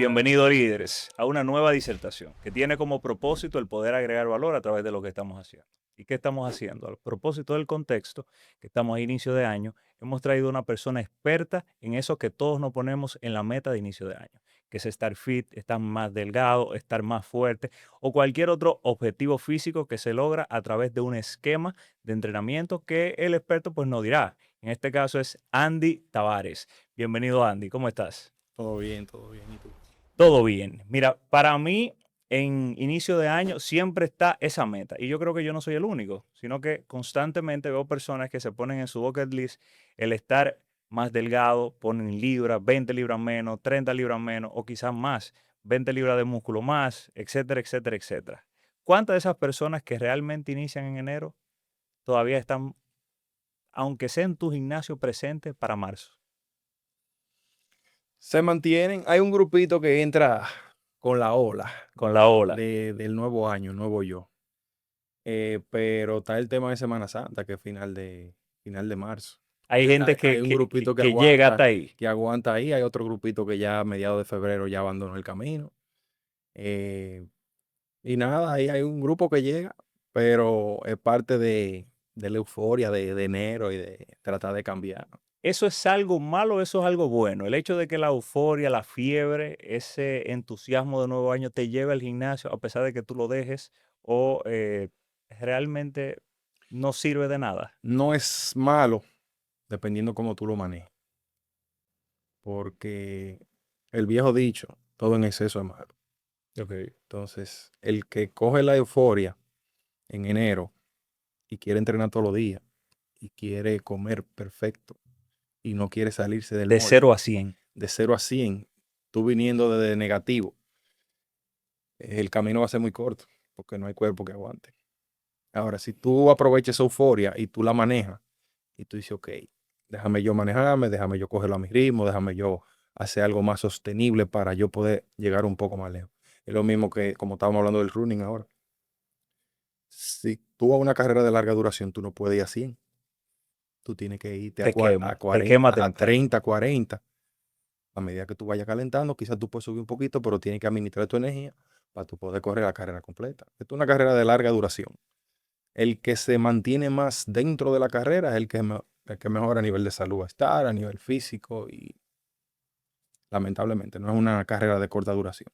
Bienvenido, líderes, a una nueva disertación que tiene como propósito el poder agregar valor a través de lo que estamos haciendo. ¿Y qué estamos haciendo? A propósito del contexto, que estamos a inicio de año, hemos traído una persona experta en eso que todos nos ponemos en la meta de inicio de año, que es estar fit, estar más delgado, estar más fuerte o cualquier otro objetivo físico que se logra a través de un esquema de entrenamiento que el experto pues nos dirá. En este caso es Andy Tavares. Bienvenido, Andy. ¿Cómo estás? Todo bien, todo bien. ¿Y tú? Todo bien. Mira, para mí en inicio de año siempre está esa meta y yo creo que yo no soy el único, sino que constantemente veo personas que se ponen en su bucket list el estar más delgado, ponen libras, 20 libras menos, 30 libras menos o quizás más, 20 libras de músculo más, etcétera, etcétera, etcétera. ¿Cuántas de esas personas que realmente inician en enero todavía están, aunque sea en tu gimnasio presente, para marzo? Se mantienen. Hay un grupito que entra con la ola Con la ola. del nuevo año, nuevo yo. Pero está el tema de Semana Santa, que es final de marzo. Hay gente Hay un grupito que llega hasta ahí. que aguanta ahí. Hay otro grupito que ya a mediados de febrero ya abandonó el camino. Eh, y nada, ahí hay un grupo que llega, pero es parte de la euforia de enero y de tratar de cambiar. ¿Eso es algo malo o eso es algo bueno? El hecho de que la euforia, la fiebre, ese entusiasmo de nuevo año te lleve al gimnasio a pesar de que tú lo dejes o realmente no sirve de nada. No es malo, dependiendo cómo tú lo manejes. Porque el viejo dicho, todo en exceso es malo. Ok. Entonces, el que coge la euforia en enero y quiere entrenar todos los días y quiere comer perfecto y no quiere salirse del De molde, 0 a 100. de 0 a 100, tú viniendo desde negativo, el camino va a ser muy corto porque no hay cuerpo que aguante. Ahora, si tú aprovechas esa euforia y tú la manejas y tú dices, ok, déjame yo manejarme, déjame yo cogerlo a mi ritmo, déjame yo hacer algo más sostenible para yo poder llegar un poco más lejos. Es lo mismo que como estábamos hablando del running ahora. Si tú a una carrera de larga duración, tú no puedes ir a 100. Tú tienes que irte a Te quema 40, a temprano. 30, 40. A medida que tú vayas calentando, quizás tú puedes subir un poquito, pero tienes que administrar tu energía para tú poder correr la carrera completa. Esto es una carrera de larga duración. El que se mantiene más dentro de la carrera es el que mejor a nivel de salud va a estar, a nivel físico y lamentablemente no es una carrera de corta duración.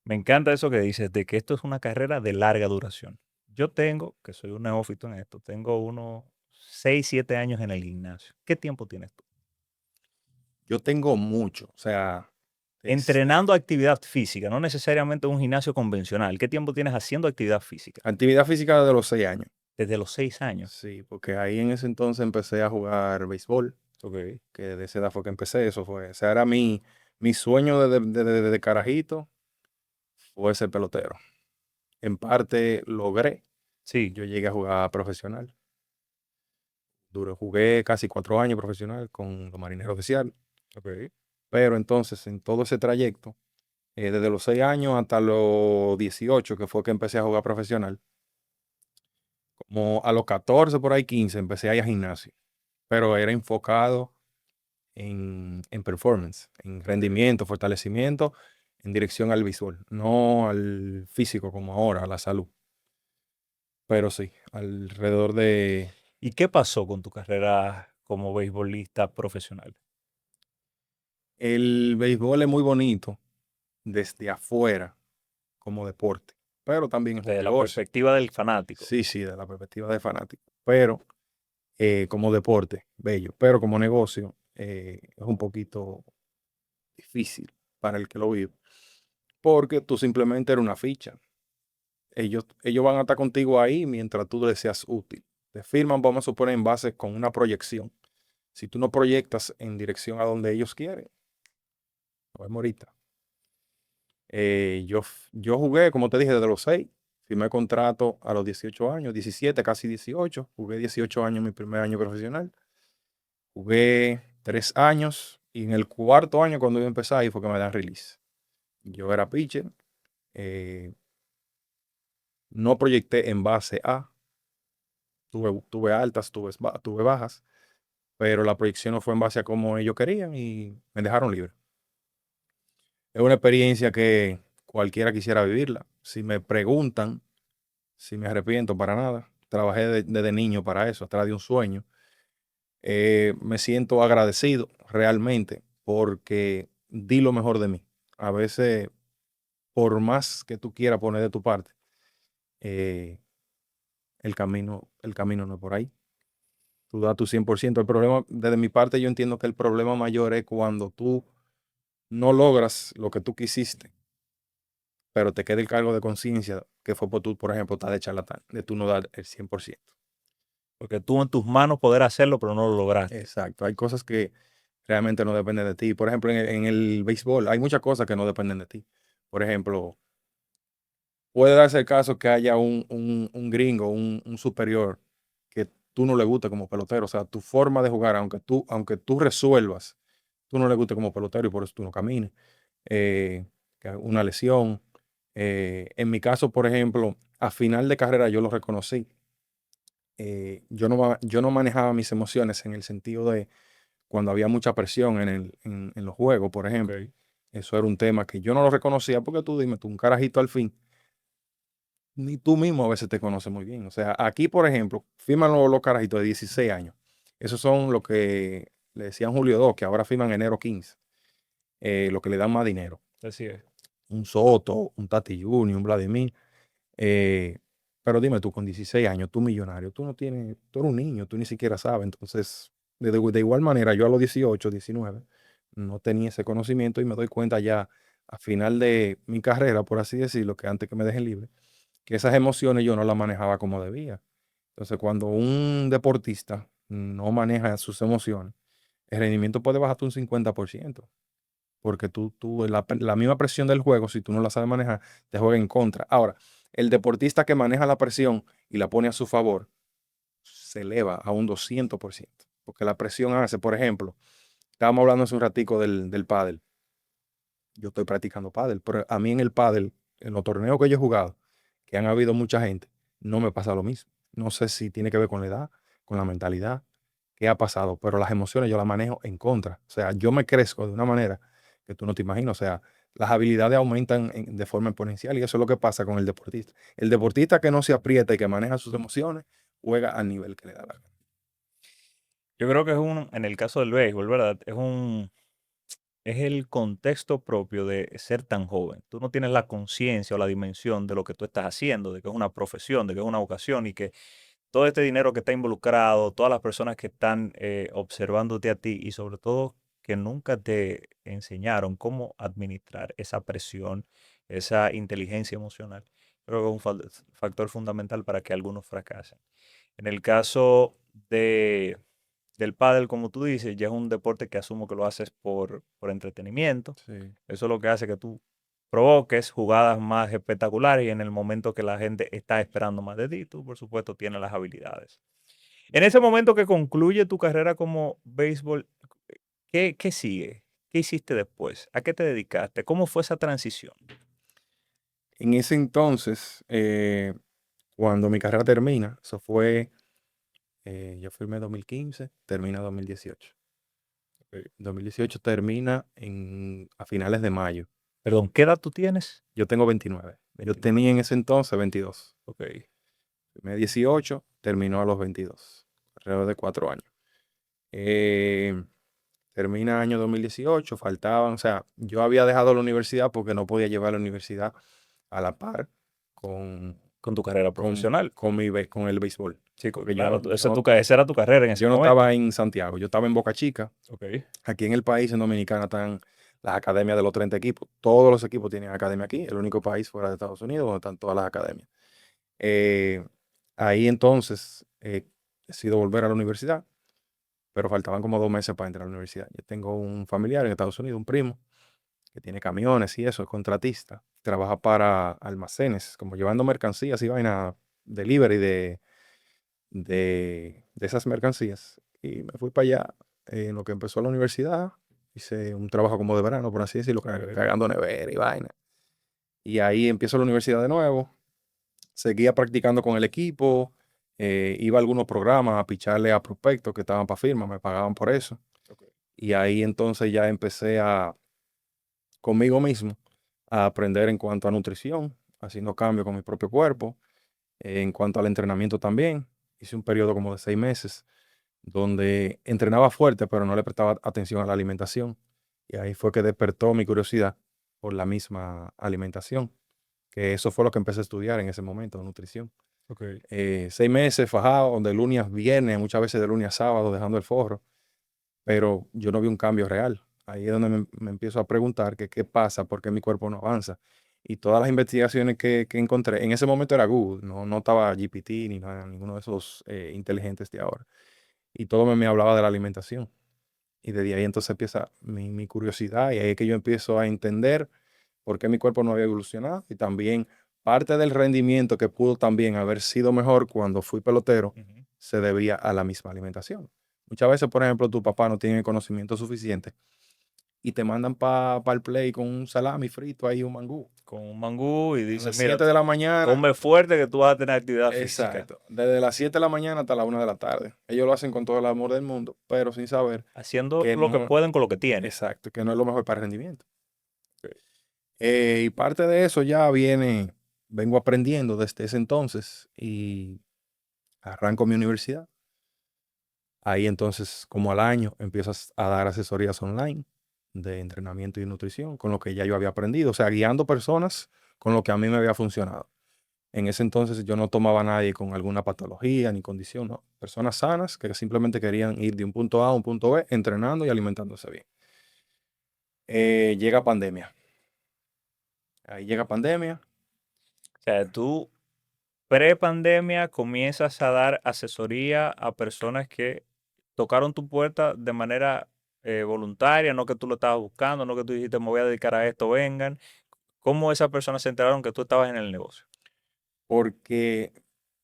Me encanta eso que dices de que esto es una carrera de larga duración. Yo tengo, que soy un neófito en esto, tengo unos 6 7 años en el gimnasio. ¿Qué tiempo tienes tú? Yo tengo mucho, o sea, es Entrenando actividad física, no necesariamente un gimnasio convencional. ¿Qué tiempo tienes haciendo actividad física? actividad física de los 6 años. Desde los 6 años. Sí, porque ahí en ese entonces empecé a jugar béisbol, Ok. que de esa edad fue que empecé, eso fue, o sea, era mi sueño de carajito, fue ser pelotero. En parte logré, Sí. yo llegué a jugar profesional. Jugué casi 4 años profesional con los Marineros de Seattle. Ok. Pero entonces, en todo ese trayecto, desde los 6 años hasta los 18, que fue que empecé a jugar profesional, como a los 14, por ahí 15, empecé a ir a gimnasio. Pero era enfocado en performance, en Ok. rendimiento, fortalecimiento, en dirección al visual, no al físico como ahora, a la salud. Pero sí, alrededor de... ¿Y qué pasó con tu carrera como beisbolista profesional? El béisbol es muy bonito desde afuera como deporte, pero también es un Desde la negocio. perspectiva del fanático. Sí, sí, de la perspectiva de fanático. Pero como deporte, bello. Pero como negocio, es un poquito difícil para el que lo vive. Porque tú simplemente eres una ficha. Ellos van a estar contigo ahí mientras tú les seas útil. Te firman, vamos a suponer, en base con una proyección. Si tú no proyectas en dirección a donde ellos quieren, nos vemos ahorita. Yo jugué, como te dije, desde los 6. Firmé contrato a los 18 años, 17, casi 18. Jugué 18 años en mi primer año profesional. Jugué 3 años y en el cuarto año, cuando iba a empezar, ahí fue que me dan release. Yo era pitcher. eh, no proyecté en base a. Tuve altas, tuve bajas, pero la proyección no fue en base a cómo ellos querían y me dejaron libre. Es una experiencia que cualquiera quisiera vivirla. Si me preguntan si me arrepiento, para nada. Trabajé desde niño para eso, atrás de un sueño. Me siento agradecido realmente porque di lo mejor de mí. A veces, por más que tú quieras poner de tu parte, eh, el camino no es por ahí. Tú das tu 100%. El problema, desde mi parte, yo entiendo que el problema mayor es cuando tú no logras lo que tú quisiste, pero te queda el cargo de conciencia que fue por tú, por ejemplo, estás de charlatán, de tú no dar el 100%. Porque tuvo en tus manos poder hacerlo, pero no lo lograste. Exacto. Hay cosas que realmente no dependen de ti. Por ejemplo, en el béisbol hay muchas cosas que no dependen de ti. Por ejemplo, puede darse el caso que haya un gringo, un superior, que tú no le guste como pelotero. O sea, tu forma de jugar, aunque tú resuelvas, tú no le guste como pelotero y por eso tú no camines. Eh, una lesión. En mi caso, por ejemplo, a final de carrera yo lo reconocí. Yo no manejaba mis emociones en el sentido de cuando había mucha presión en los juegos, por Ok. ejemplo. Eso era un tema que yo no lo reconocía porque tú dime, tú un carajito al fin, ni tú mismo a veces te conoces muy bien. O sea, aquí, por ejemplo, firman los carajitos de 16 años. Esos son lo que le decían Julio 2, que ahora firman enero 15, lo que le dan más dinero. Así es. Un Soto, un Tati Junior, un Vladimir. eh, pero dime tú, con 16 años, tú millonario, tú no tienes, tú eres un niño, tú ni siquiera sabes. Entonces, de igual manera, yo a los 18, 19, no tenía ese conocimiento y me doy cuenta ya a final de mi carrera, por así decirlo, que antes que me dejen libre, que esas emociones yo no las manejaba como debía. Entonces, cuando un deportista no maneja sus emociones, el rendimiento puede bajarte un 50%, porque la misma presión del juego, si tú no la sabes manejar, te juega en contra. Ahora, el deportista que maneja la presión y la pone a su favor, se eleva a un 200%, porque la presión hace, por ejemplo, estábamos hablando hace un ratico del pádel. Yo estoy practicando pádel, pero a mí en el pádel, en los torneos que yo he jugado, que han habido mucha gente, no me pasa lo mismo. No sé si tiene que ver con la edad, con la mentalidad, qué ha pasado, pero las emociones yo las manejo en contra. O sea, yo me crezco de una manera que tú no te imaginas. O sea, las habilidades aumentan de forma exponencial y eso es lo que pasa con el deportista. El deportista que no se aprieta y que maneja sus emociones, juega al nivel que le da la gana. Yo creo que en el caso del béisbol, ¿verdad? Es el contexto propio de ser tan joven. Tú no tienes la conciencia o la dimensión de lo que tú estás haciendo, de que es una profesión, de que es una vocación y que todo este dinero que está involucrado, todas las personas que están observándote a ti y sobre todo que nunca te enseñaron cómo administrar esa presión, esa inteligencia emocional, creo que es un factor fundamental para que algunos fracasen. En el caso de, del pádel, como tú dices, ya es un deporte que asumo que lo haces por entretenimiento. Sí. Eso es lo que hace que tú provoques jugadas más espectaculares y en el momento que la gente está esperando más de ti, tú por supuesto tienes las habilidades. En ese momento que concluye tu carrera como béisbol, ¿qué sigue? ¿Qué hiciste después? ¿A qué te dedicaste? ¿Cómo fue esa transición? En ese entonces, cuando mi carrera termina, eso fue, yo firmé en 2015, termina 2018. Ok. 2018 termina a finales de mayo. Perdón, ¿qué edad tú tienes? Yo tengo 29. Yo 29. tenía en ese entonces 22. Ok. Firmé 18, terminó a los 22. Alrededor de 4 años. Eh, Termina año 2018, faltaban, o sea, yo había dejado la universidad porque no podía llevar la universidad a la par con, Con tu carrera con, profesional. con el béisbol. Sí, Porque yo claro, no, yo no, esa era tu carrera en ese yo no momento. estaba en Santiago, yo estaba en Boca Chica. Ok. Aquí en el país, en Dominicana, están las academias de los 30 equipos. Todos los equipos tienen academia aquí, el único país fuera de Estados Unidos donde están todas las academias. Eh, Ahí entonces decido volver a la universidad, pero faltaban como 2 meses para entrar a la universidad. Yo tengo un familiar en Estados Unidos, un primo, que tiene camiones y eso, es contratista. Trabaja para almacenes, como llevando mercancías y vaina, delivery de esas mercancías. Y me fui para allá en lo que empezó la universidad. Hice un trabajo como de verano, por así decirlo, Ok. cargando nevera y vaina. Y ahí empiezo la universidad de nuevo. Seguía practicando con el equipo. Iba a algunos programas a picharle a prospectos que estaban para firma, me pagaban por eso. Ok. Y ahí entonces ya empecé conmigo mismo a aprender en cuanto a nutrición, haciendo cambios con mi propio cuerpo, en cuanto al entrenamiento también. Hice un periodo como de 6 meses donde entrenaba fuerte, pero no le prestaba atención a la alimentación. Y ahí fue que despertó mi curiosidad por la misma alimentación, que eso fue lo que empecé a estudiar en ese momento, nutrición. Ok. 6 meses fajado, de lunes a viernes, muchas veces de lunes a sábado, dejando el forro, pero yo no vi un cambio real. Ahí es donde me empiezo a preguntar que qué pasa, por qué mi cuerpo no avanza. Y todas las investigaciones que encontré, en ese momento era Google, no estaba GPT ni nada, ninguno de esos inteligentes de ahora. Y todo me hablaba de la alimentación. Y desde ahí entonces empieza mi curiosidad y ahí es que yo empiezo a entender por qué mi cuerpo no había evolucionado y también parte del rendimiento que pudo también haber sido mejor cuando fui pelotero Ujú. se debía a la misma alimentación. Muchas veces, por ejemplo, tu papá no tiene el conocimiento suficiente y te mandan para el play con un salami frito ahí, un mangú. Con un mangú y A dice, las mira, 7 de la mañana, come fuerte que tú vas a tener actividad física. exacto, desde las 7 de la mañana hasta la 1 de la tarde. Ellos lo hacen con todo el amor del mundo, pero sin saber Haciendo que lo que no, pueden con lo que tienen. exacto, que no es lo mejor para el rendimiento. Y parte de eso ya vengo aprendiendo desde ese entonces y arranco mi universidad. Ahí entonces, como al año, empiezas a dar asesorías online de entrenamiento y nutrición, con lo que ya yo había aprendido, o sea, guiando personas con lo que a mí me había funcionado. En ese entonces yo no tomaba a nadie con alguna patología ni condición, no. Personas sanas que simplemente querían ir de un punto A a un punto B, entrenando y alimentándose bien. Llega pandemia. Ahí llega pandemia. O sea, tú pre-pandemia comienzas a dar asesoría a personas que tocaron tu puerta de manera voluntaria, no que tú lo estabas buscando, no que tú dijiste me voy a dedicar a esto, vengan. ¿Cómo esas personas se enteraron que tú estabas en el negocio? Porque,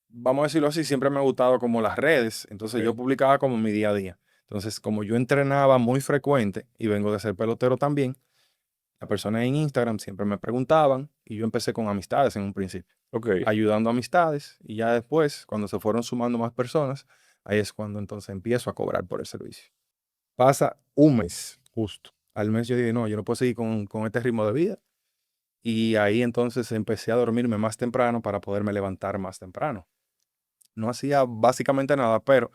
vamos a decirlo así, siempre me ha gustado como las redes, entonces yo Ok. publicaba como mi día a día. Entonces, como yo entrenaba muy frecuente y vengo de ser pelotero también, las personas en Instagram siempre me preguntaban y yo empecé con amistades en un principio, Ok. ayudando a amistades y ya después, cuando se fueron sumando más personas, ahí es cuando entonces empiezo a cobrar por el servicio. Pasa un mes justo. Al mes yo dije, no, yo no puedo seguir con este ritmo de vida. Y ahí entonces empecé a dormirme más temprano para poderme levantar más temprano. No hacía básicamente nada, pero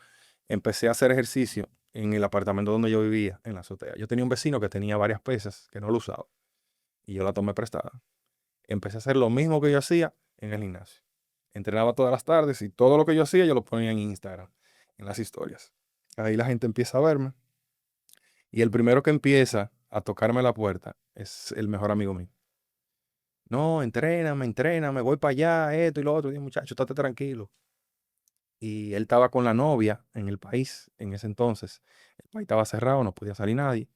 empecé a hacer ejercicio en el apartamento donde yo vivía, en la azotea. Yo tenía un vecino que tenía varias pesas que no lo usaba y yo la tomé prestada. Empecé a hacer lo mismo que yo hacía en el gimnasio. Entrenaba todas las tardes y todo lo que yo hacía yo lo ponía en Instagram, en las historias. Ahí la gente empieza a verme y el primero que empieza a tocarme la puerta es el mejor amigo mío. No, entréname, voy para allá, esto y lo otro. Y yo, muchacho, estate tranquilo. Y él estaba con la novia en el país en ese entonces. El país estaba cerrado, no podía salir nadie.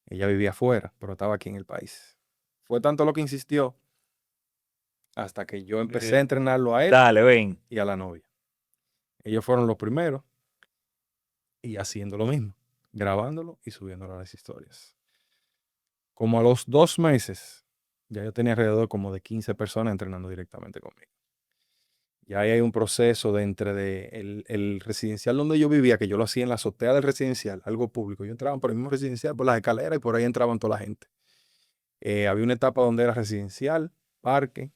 Ella vivía afuera, pero estaba aquí en el país. Fue tanto lo que insistió hasta que yo empecé a entrenarlo a él Dale, ven. y a la novia. Ellos fueron los primeros y haciendo lo mismo, grabándolo y subiéndolo a las historias. Como a los 2 meses, ya yo tenía alrededor como de 15 personas entrenando directamente conmigo. Ya ahí hay un proceso de el residencial donde yo vivía, que yo lo hacía en la azotea del residencial, algo público. Yo entraba por el mismo residencial, por las escaleras y por ahí entraban toda la gente. Había una etapa donde era residencial, parque,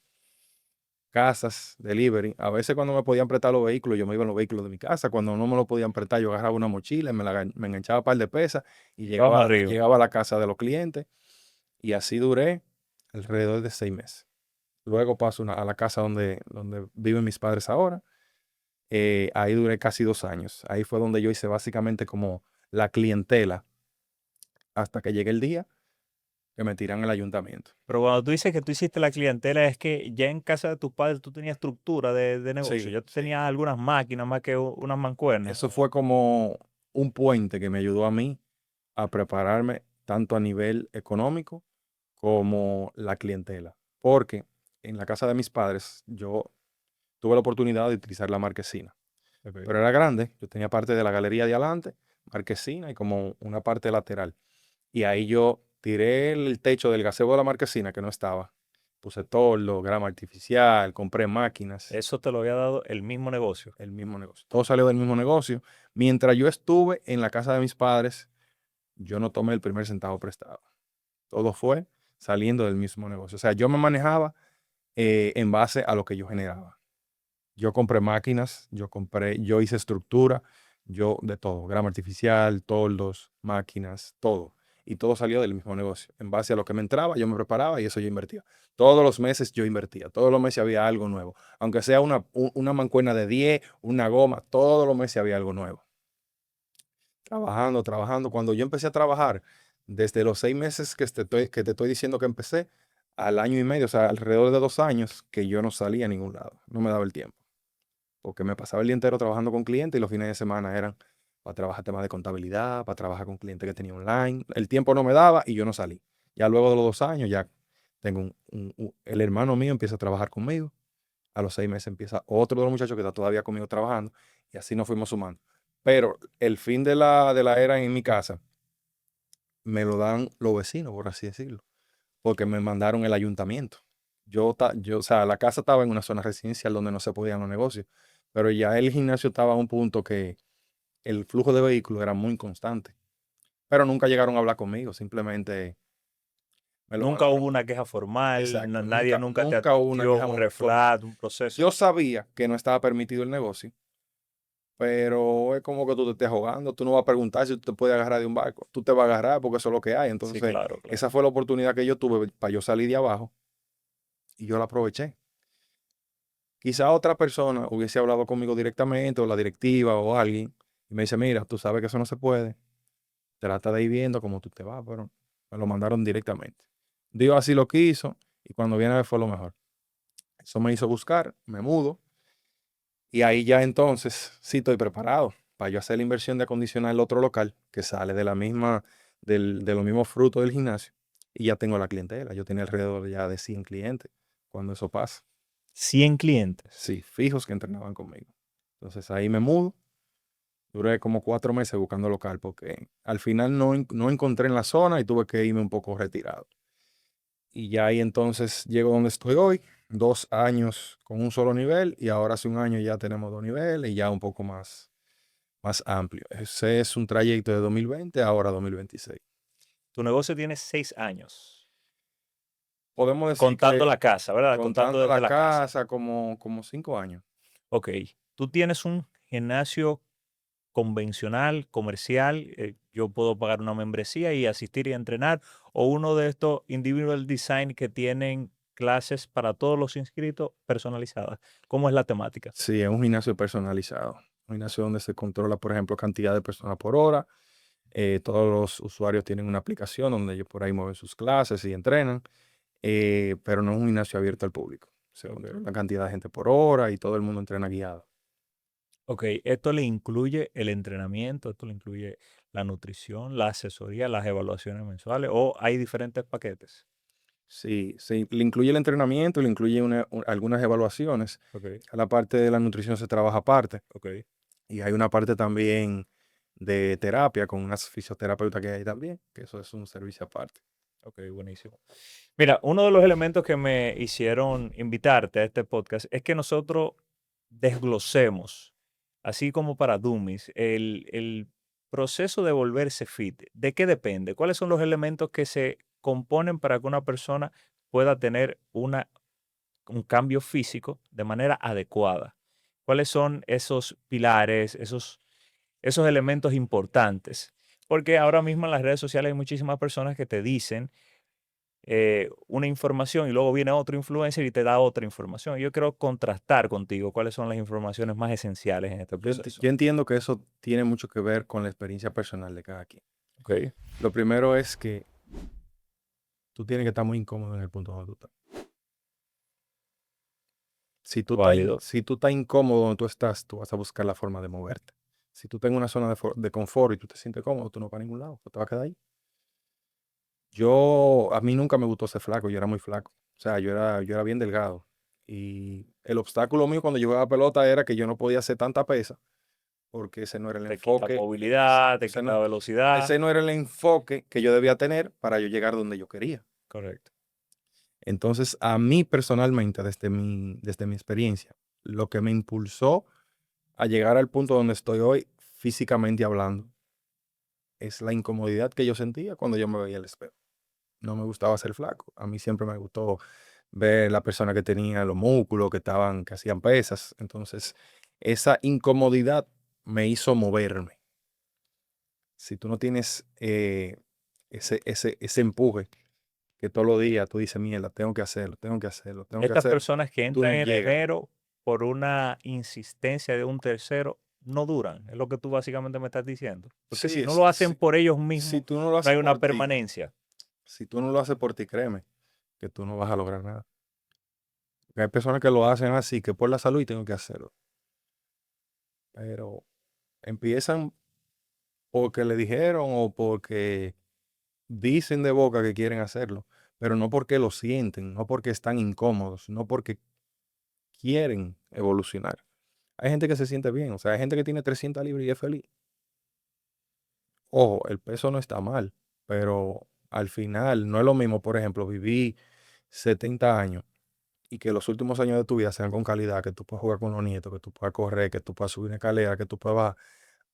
casas, delivery. A veces cuando me podían prestar los vehículos, yo me iba en los vehículos de mi casa. Cuando no me lo podían prestar, yo agarraba una mochila, me enganchaba un par de pesas y Vamos llegaba, arriba. llegaba a la casa de los clientes. Y así duré alrededor de 6 meses. Luego paso a la casa donde viven mis padres ahora. Ahí duré casi 2 años. Ahí fue donde yo hice básicamente como la clientela hasta que llegue el día que me tiran el ayuntamiento. Pero cuando tú dices que tú hiciste la clientela, es que ya en casa de tus padres tú tenías estructura de negocio. Sí, Ya tú sí. tenías algunas máquinas más que unas mancuernas. Eso fue como un puente que me ayudó a mí a prepararme tanto a nivel económico como la clientela. Porque en la casa de mis padres yo tuve la oportunidad de utilizar la marquesina. Ok. Pero era grande, yo tenía parte de la galería de adelante, marquesina y como una parte lateral. Y ahí yo tiré el techo del gazebo de la marquesina que no estaba. Puse toldo, grama artificial, compré máquinas, Eso te lo había dado el mismo negocio. el mismo negocio. Todo salió del mismo negocio. Mientras yo estuve en la casa de mis padres, yo no tomé el primer centavo prestado. Todo fue saliendo del mismo negocio. O sea, yo me manejaba en base a lo que yo generaba. Yo compré máquinas, yo hice estructura, yo de todo, grama artificial, toldos, máquinas, todo. Y todo salió del mismo negocio. En base a lo que me entraba, yo me preparaba y eso yo invertía. Todos los meses yo invertía, todos los meses había algo nuevo. Aunque sea una mancuerna de 10, una goma, todos los meses había algo nuevo. Trabajando, trabajando. Cuando yo empecé a trabajar, desde los 6 meses que te estoy diciendo que empecé, al año y medio, o sea, alrededor de 2 años, que yo no salía a ningún lado. No me daba el tiempo. Porque me pasaba el día entero trabajando con clientes y los fines de semana eran para trabajar temas de contabilidad, para trabajar con clientes que tenía online. El tiempo no me daba y yo no salí. Ya luego de los 2 años, ya tengo el hermano mío empieza a trabajar conmigo. A los 6 meses empieza otro de los muchachos que está todavía conmigo trabajando y así nos fuimos sumando. Pero el fin de la era en mi casa me lo dan los vecinos, por así decirlo, porque me mandaron el ayuntamiento. O sea, la casa estaba en una zona residencial donde no se podían los negocios, pero ya el gimnasio estaba a un punto que el flujo de vehículos era muy constante. Pero nunca llegaron a hablar conmigo, simplemente me lo Nunca mandaron. hubo una queja formal, Exacto, nadie nunca, nunca te nunca hubo una advirtió queja un formal. reflat, un proceso. Yo sabía que no estaba permitido el negocio, pero es como que tú te estés ahogando. Tú no vas a preguntar si tú te puedes agarrar de un barco. Tú te vas a agarrar porque eso es lo que hay. Sí, Entonces, claro, claro. esa fue la oportunidad que yo tuve para yo salir de abajo y yo la aproveché. Quizá otra persona hubiese hablado conmigo directamente, o la directiva o alguien, y me dice, mira, tú sabes que eso no se puede, trata de ir viendo cómo tú te vas, pero me lo mandaron directamente. Dios así lo quiso, y cuando viene a ver fue lo mejor. Eso me hizo buscar, me mudo, y ahí ya entonces sí estoy preparado para yo hacer la inversión de acondicionar el otro local, que sale de los mismos frutos del gimnasio, y ya tengo la clientela. Yo tenía alrededor ya de 100 clientes cuando eso pasa. 100 clientes. Sí, fijos que entrenaban conmigo. Entonces ahí me mudo. Duré como 4 meses buscando local porque al final no encontré en la zona y tuve que irme un poco retirado. Y ya ahí entonces llego donde estoy hoy, 2 años con un solo nivel y ahora hace un año ya tenemos 2 niveles y ya un poco más amplio. Ese es un trayecto de 2020 a ahora 2026. Tu negocio tiene 6 años, Podemos decir contando que la casa, ¿verdad? Contando contando desde la la casa. casa como 5 años. Ok, tú tienes un gimnasio convencional, comercial, yo puedo pagar una membresía y asistir y entrenar, o uno de estos individual design que tienen clases para todos los inscritos personalizadas. ¿Cómo es la temática? Sí, es un gimnasio personalizado. Un gimnasio donde se controla, por ejemplo, cantidad de personas por hora. Todos los usuarios tienen una aplicación donde ellos por ahí mueven sus clases y entrenan, pero no es un gimnasio abierto al público. Se Ok, controla una cantidad de gente por hora y todo el mundo entrena guiado. ok, esto le incluye el entrenamiento, esto le incluye la nutrición, la asesoría, las evaluaciones mensuales, o hay diferentes paquetes. Sí, sí, le incluye el entrenamiento, le incluye algunas evaluaciones. Ok, A la parte de la nutrición se trabaja aparte ok. y hay una parte también de terapia con unas fisioterapeutas que hay también, que eso es un servicio aparte. Ok, buenísimo. Mira, uno de los elementos que me hicieron invitarte a este podcast es que nosotros desglosemos, así como para Dummies, el proceso de volverse fit. ¿De qué depende? ¿Cuáles son los elementos que se componen para que una persona pueda tener un cambio físico de manera adecuada? ¿Cuáles son esos pilares, esos elementos importantes? Porque ahora mismo en las redes sociales hay muchísimas personas que te dicen una información y luego viene otro influencer y te da otra información. Yo quiero contrastar contigo cuáles son las informaciones más esenciales en este proceso. Yo entiendo que eso tiene mucho que ver con la experiencia personal de cada quien. Ok, Lo primero es que tú tienes que estar muy incómodo en el punto donde tú estás. válido. Si tú estás incómodo donde tú estás, tú vas a buscar la forma de moverte. Si tú estás en una zona de confort y tú te sientes cómodo, tú no vas a ningún lado, tú te vas a quedar ahí. A mí nunca me gustó ser flaco, yo era muy flaco. O sea, yo era bien delgado. Y el obstáculo mío cuando yo jugaba pelota era que yo no podía hacer tanta pesa, porque ese no era el Te quita enfoque, movilidad, te ese quita no, velocidad. ese no era el enfoque que yo debía tener para yo llegar donde yo quería. Correcto. Entonces, a mí personalmente, desde mi experiencia, lo que me impulsó a llegar al punto donde estoy hoy, físicamente hablando, es la incomodidad que yo sentía cuando yo me veía al espejo. no me gustaba ser flaco. A mí siempre me gustó ver la persona que tenía los músculos, que hacían pesas. Entonces, esa incomodidad me hizo moverme. Si tú no tienes ese empuje que todos los días tú dices, mierda, tengo que hacerlo, tengo que hacerlo, tengo que Estas hacerlo, personas que tú no entran en llegas. enero por una insistencia de un tercero no duran, es lo que tú básicamente me estás diciendo. Porque si Sí, no lo hacen si, por ellos si mismos, tú no lo no haces hay una por ti, permanencia. si tú no lo haces por ti, créeme que tú no vas a lograr nada. Porque hay personas que lo hacen así, que por la salud y tengo que hacerlo. Pero empiezan porque le dijeron o porque dicen de boca que quieren hacerlo, pero no porque lo sienten, no porque están incómodos, no porque quieren evolucionar. Hay gente que se siente bien, o sea, hay gente que tiene 300 libras y es feliz. Ojo, el peso no está mal, pero al final no es lo mismo, por ejemplo, vivir 70 años y que los últimos años de tu vida sean con calidad, que tú puedas jugar con los nietos, que tú puedas correr, que tú puedas subir una escalera, que tú puedas bajar,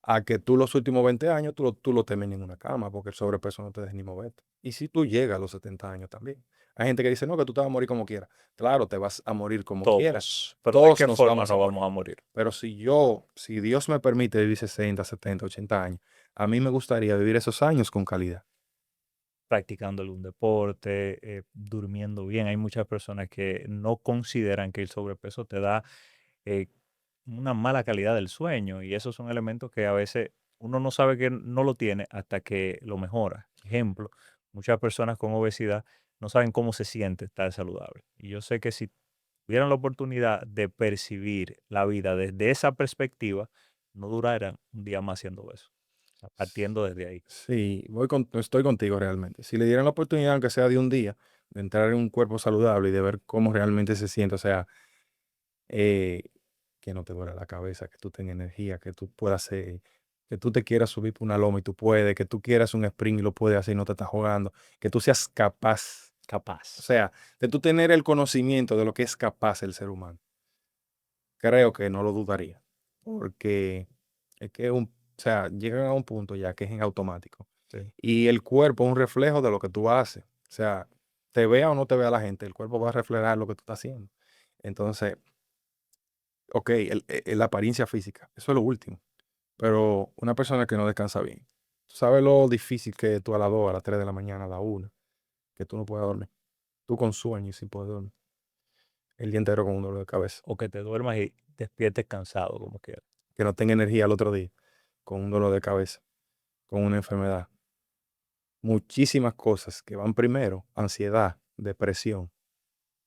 a que tú los últimos 20 años tú lo termines en una cama, porque el sobrepeso no te deja ni moverte. Y si tú llegas a los 70 años también. Hay gente que dice, no, que tú te vas a morir como quieras. Claro, te vas a morir como quieras. Todos. Pero ¿de Todos qué nos forma vamos a no morir. vamos a morir? Pero si Dios me permite vivir 60, 70, 80 años, a mí me gustaría vivir esos años con calidad. Practicando algún deporte, durmiendo bien. Hay muchas personas que no consideran que el sobrepeso te da eh, una mala calidad del sueño y esos son elementos que a veces uno no sabe que no lo tiene hasta que lo mejora. Ejemplo, muchas personas con obesidad no saben cómo se siente estar saludable. Y yo sé que si tuvieran la oportunidad de percibir la vida desde esa perspectiva, no duraran un día más siendo obesos. O sea, partiendo desde ahí. Sí, estoy contigo realmente. Si le dieran la oportunidad, aunque sea de un día, de entrar en un cuerpo saludable y de ver cómo realmente se siente, o sea, eh, que no te duele la cabeza, que tú tengas energía, que tú puedas hacer, que tú te quieras subir por una loma y tú puedes, que tú quieras un sprint y lo puedes hacer y no te estás jugando, que tú seas capaz, o Capaz. sea, de tú tener el conocimiento de lo que es capaz el ser humano. Creo que no lo dudaría, porque es que o sea, llegan a un punto ya que es en automático. Sí. Y el cuerpo es un reflejo de lo que tú haces. O sea, te vea o no te vea la gente, el cuerpo va a reflejar lo que tú estás haciendo. Entonces, ok, la apariencia física, eso es lo último. Pero una persona que no descansa bien, tú sabes lo difícil que es tú a las 2, a las 3 de la mañana, a la 1, que tú no puedes dormir. Tú con sueño y sin poder dormir. El día entero con un dolor de cabeza. O que te duermas y despiertes cansado, como quieras. Que no tenga energía al otro día, con un dolor de cabeza, con una enfermedad. Muchísimas cosas que van primero, ansiedad, depresión,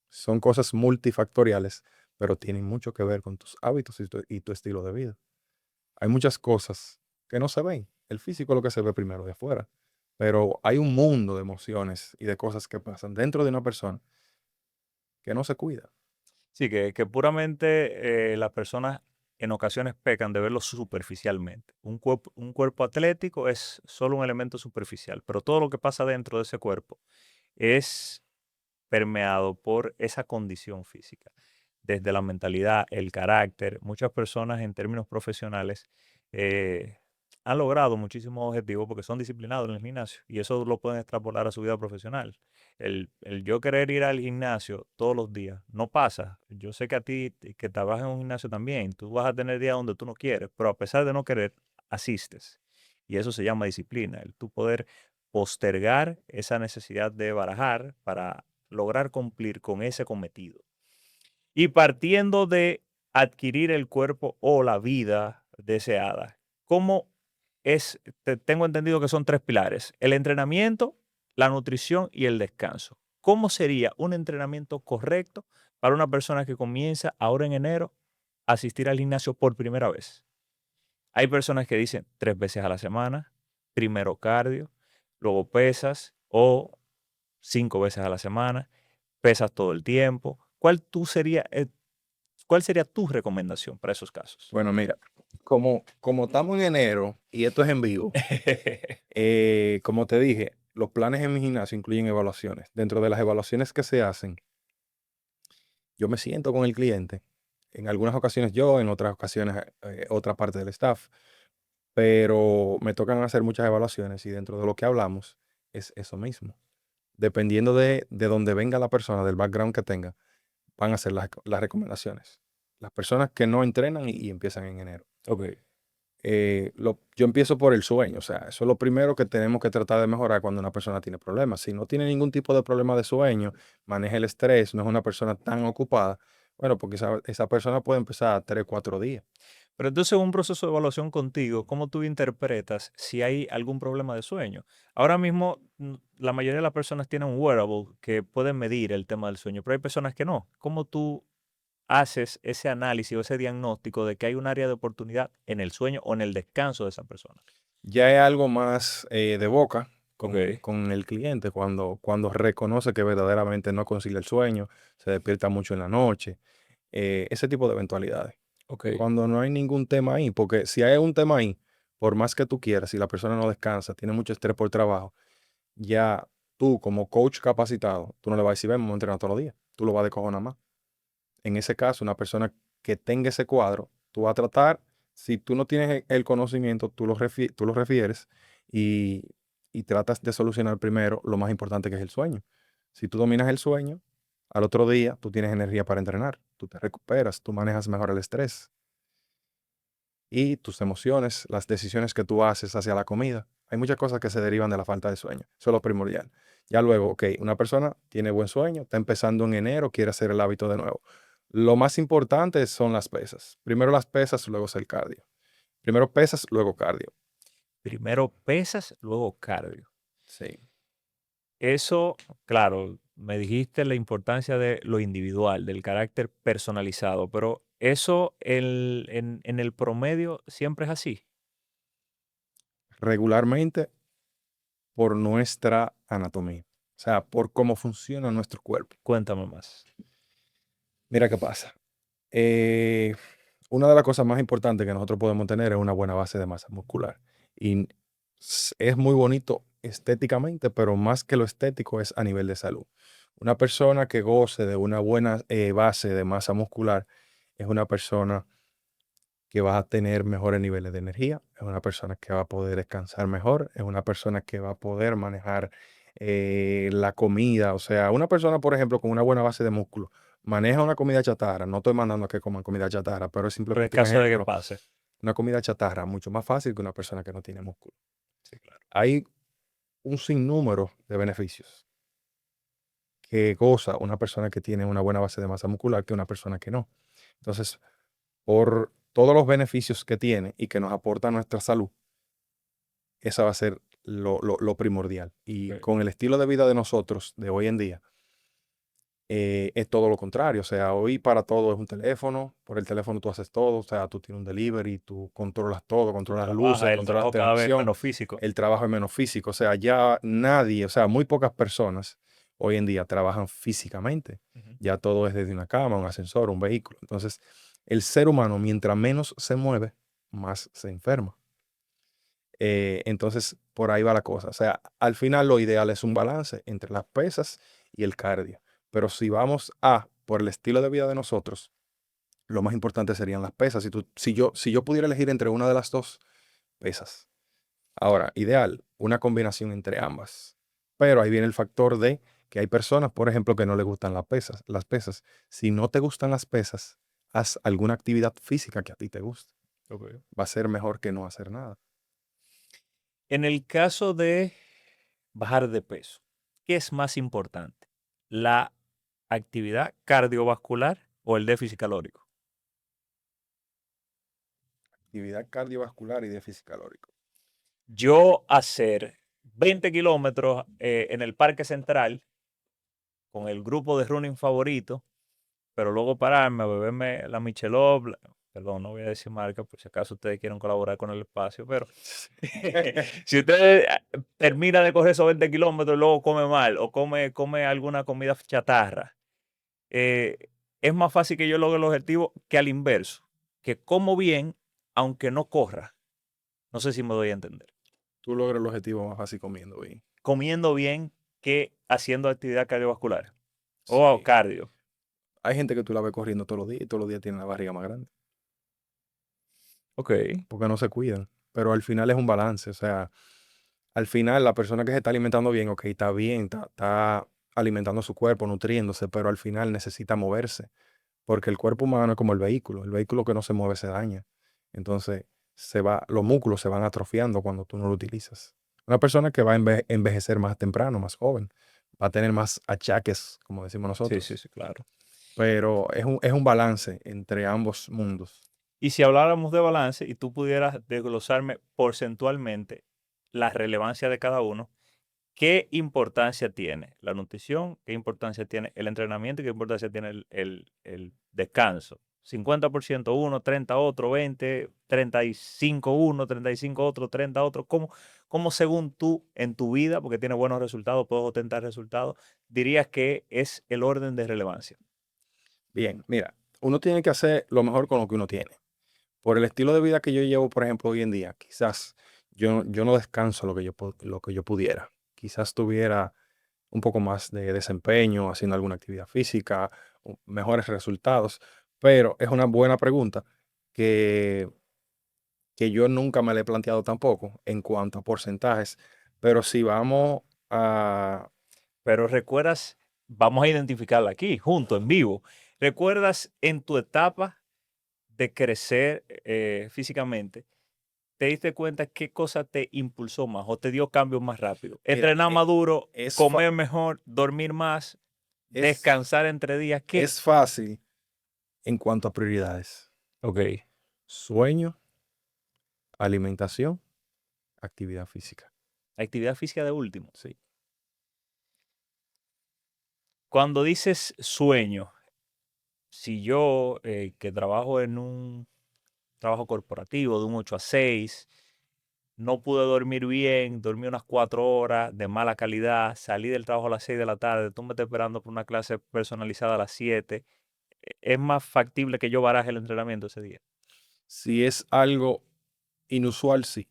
son cosas multifactoriales, pero tienen mucho que ver con tus hábitos y tu estilo de vida. Hay muchas cosas que no se ven. El físico es lo que se ve primero de afuera, pero hay un mundo de emociones y de cosas que pasan dentro de una persona que no se cuida. Sí, que puramente las personas en ocasiones pecan de verlo superficialmente. Un cuerpo atlético es solo un elemento superficial, pero todo lo que pasa dentro de ese cuerpo es permeado por esa condición física, desde la mentalidad, el carácter. Muchas personas en términos profesionales eh, han logrado muchísimos objetivos porque son disciplinados en el gimnasio y eso lo pueden extrapolar a su vida profesional. El yo querer ir al gimnasio todos los días no pasa. Yo sé que a ti que trabajas en un gimnasio también, tú vas a tener días donde tú no quieres, pero a pesar de no querer, asistes. Y eso se llama disciplina, el tú poder postergar esa necesidad de barajar para lograr cumplir con ese cometido. Y partiendo de adquirir el cuerpo o la vida deseada, ¿cómo es? Tengo entendido que son tres pilares: el entrenamiento, la nutrición y el descanso. ¿Cómo sería un entrenamiento correcto para una persona que comienza ahora en enero a asistir al gimnasio por primera vez? Hay personas que dicen 3 veces a la semana, primero cardio, luego pesas o 5 veces a la semana, pesas todo el tiempo. ¿Cuál sería tu recomendación para esos casos? Bueno, mira, como estamos en enero y esto es en vivo, como te dije, los planes en mi gimnasio incluyen evaluaciones. Dentro de las evaluaciones que se hacen, yo me siento con el cliente. En algunas ocasiones yo, en otras ocasiones otra parte del staff, pero me tocan hacer muchas evaluaciones y dentro de lo que hablamos es eso mismo. dependiendo de dónde venga la persona, del background que tenga, van a ser las recomendaciones. Las personas que no entrenan y empiezan en enero. Ok. Yo empiezo por el sueño, o sea, eso es lo primero que tenemos que tratar de mejorar cuando una persona tiene problemas. Si no tiene ningún tipo de problema de sueño, maneja el estrés, no es una persona tan ocupada, bueno, porque esa persona puede empezar 3, 4 días. Pero entonces, en un proceso de evaluación contigo, ¿cómo tú interpretas si hay algún problema de sueño? Ahora mismo, la mayoría de las personas tienen un wearable que pueden medir el tema del sueño, pero hay personas que no. ¿Cómo tú haces ese análisis o ese diagnóstico de que hay un área de oportunidad en el sueño o en el descanso de esa persona? Ya es algo más de boca Ok, con el cliente cuando reconoce que verdaderamente no concilia el sueño, se despierta mucho en la noche, ese tipo de eventualidades. ok. Cuando no hay ningún tema ahí, porque si hay un tema ahí, por más que tú quieras, si la persona no descansa, tiene mucho estrés por trabajo, ya tú como coach capacitado, tú no le vas a decir, ven, vamos a entrenar todos los días, tú lo vas a descojonar más. En ese caso, una persona que tenga ese cuadro, tú vas a tratar, si tú no tienes el conocimiento, tú lo refieres y, y tratas de solucionar primero lo más importante que es el sueño. Si tú dominas el sueño, al otro día tú tienes energía para entrenar, tú te recuperas, tú manejas mejor el estrés y tus emociones, las decisiones que tú haces hacia la comida. Hay muchas cosas que se derivan de la falta de sueño. Eso es lo primordial. Ya luego, ok, una persona tiene buen sueño, está empezando en enero, quiere hacer el hábito de nuevo. Lo más importante son las pesas. Primero las pesas, luego es el cardio. Primero pesas, luego cardio. Primero pesas, luego cardio. Sí. Eso, claro, me dijiste la importancia de lo individual, del carácter personalizado, pero eso en el promedio siempre es así. Regularmente por nuestra anatomía. O sea, por cómo funciona nuestro cuerpo. Cuéntame más. Mira qué pasa. Eh, una de las cosas más importantes que nosotros podemos tener es una buena base de masa muscular. Y es muy bonito estéticamente, pero más que lo estético es a nivel de salud. Una persona que goce de una buena base de masa muscular es una persona que va a tener mejores niveles de energía, es una persona que va a poder descansar mejor, es una persona que va a poder manejar la comida. O sea, una persona, por ejemplo, con una buena base de músculo, maneja una comida chatarra. No estoy mandando a que coman comida chatarra, pero es Pero en simplemente un caso de que ejemplo. pase. Una comida chatarra mucho más fácil que una persona que no tiene músculo. Sí, claro. Hay un sinnúmero de beneficios que goza una persona que tiene una buena base de masa muscular que una persona que no. Entonces, por todos los beneficios que tiene y que nos aporta a nuestra salud, esa va a ser lo primordial. Y Ok. con el estilo de vida de nosotros, de hoy en día, es todo lo contrario. O sea, hoy para todo es un teléfono, por el teléfono tú haces todo, o sea, tú tienes un delivery, tú controlas todo, Tu controlas trabajo, luces, el controlas trabajo cada vez televisión, menos físico. el trabajo es menos físico. O sea, ya nadie, o sea, muy pocas personas hoy en día trabajan físicamente. Ujú. Ya todo es desde una cama, un ascensor, un vehículo. Entonces, el ser humano, mientras menos se mueve, más se enferma. Entonces, por ahí va la cosa. O sea, al final lo ideal es un balance entre las pesas y el cardio. Pero si vamos por el estilo de vida de nosotros, lo más importante serían las pesas. Si yo pudiera elegir entre una de las dos, pesas. Ahora, ideal, una combinación entre ambas. Pero ahí viene el factor de que hay personas, por ejemplo, que no les gustan las pesas. Las pesas. Si no te gustan las pesas, haz alguna actividad física que a ti te guste. Ok. Va a ser mejor que no hacer nada. En el caso de bajar de peso, ¿qué es más importante? ¿La actividad cardiovascular o el déficit calórico? Actividad cardiovascular y déficit calórico. Yo hacer 20 kilómetros en el Parque Central con el grupo de running favorito, pero luego pararme a beberme la Michelob, perdón, no voy a decir marca, por si acaso ustedes quieren colaborar con el espacio, pero si usted termina de correr esos 20 kilómetros y luego come mal o come alguna comida chatarra, eh, es más fácil que yo logre el objetivo que al inverso, que como bien aunque no corra. No sé si me doy a entender. Tú logras el objetivo más fácil comiendo bien. Comiendo bien que haciendo actividad cardiovascular o Sí. cardio. Hay gente que tú la ves corriendo todos los días y todos los días tiene la barriga más grande Ok. porque no se cuidan. Pero al final es un balance. O sea, al final la persona que se está alimentando bien, ok, está bien, está alimentando su cuerpo, nutriéndose, pero al final necesita moverse, porque el cuerpo humano es como el vehículo que no se mueve se daña. Entonces, los músculos se van atrofiando cuando tú no lo utilizas. Una persona que va a envejecer más temprano, más joven, va a tener más achaques, como decimos Sí, sí, nosotros. sí, claro. Pero es un balance entre ambos mundos. Y si habláramos de balance y tú pudieras desglosarme porcentualmente la relevancia de cada uno, ¿qué importancia tiene la nutrición? ¿Qué importancia tiene el entrenamiento? ¿Y qué importancia tiene el descanso? 50% uno, 30 otro, 20, 35 uno, 35 otro, 30 otro. ¿Cómo según tú en tu vida, porque tienes buenos resultados, puedes ostentar resultados, dirías que es el orden de relevancia? Bien, mira, uno tiene que hacer lo mejor con lo que uno tiene. Por el estilo de vida que yo llevo, por ejemplo, hoy en día, quizás yo no descanso lo que yo pudiera. Quizás tuviera un poco más de desempeño haciendo alguna actividad física, mejores resultados, pero es una buena pregunta que, que yo nunca me la he planteado tampoco en cuanto a porcentajes, pero si vamos a... Pero recuerdas, vamos a identificarla aquí, junto, en vivo. ¿Recuerdas en tu etapa de crecer físicamente, te diste cuenta qué cosa te impulsó más o te dio cambios más rápido? Mira, Entrenar más duro, es, fa- comer mejor, dormir más, es, descansar entre días, ¿qué? es fácil en cuanto a prioridades. Ok. Sueño, alimentación, actividad física. Actividad física de último. Sí. Cuando dices sueño, si yo que trabajo en un trabajo corporativo de un 8 a 6, no pude dormir bien, dormí unas 4 horas de mala calidad, salí del trabajo a las 6 de la tarde, tú me estás esperando por una clase personalizada a las 7, es más factible que yo baraje el entrenamiento ese día. Si es algo inusual, sí,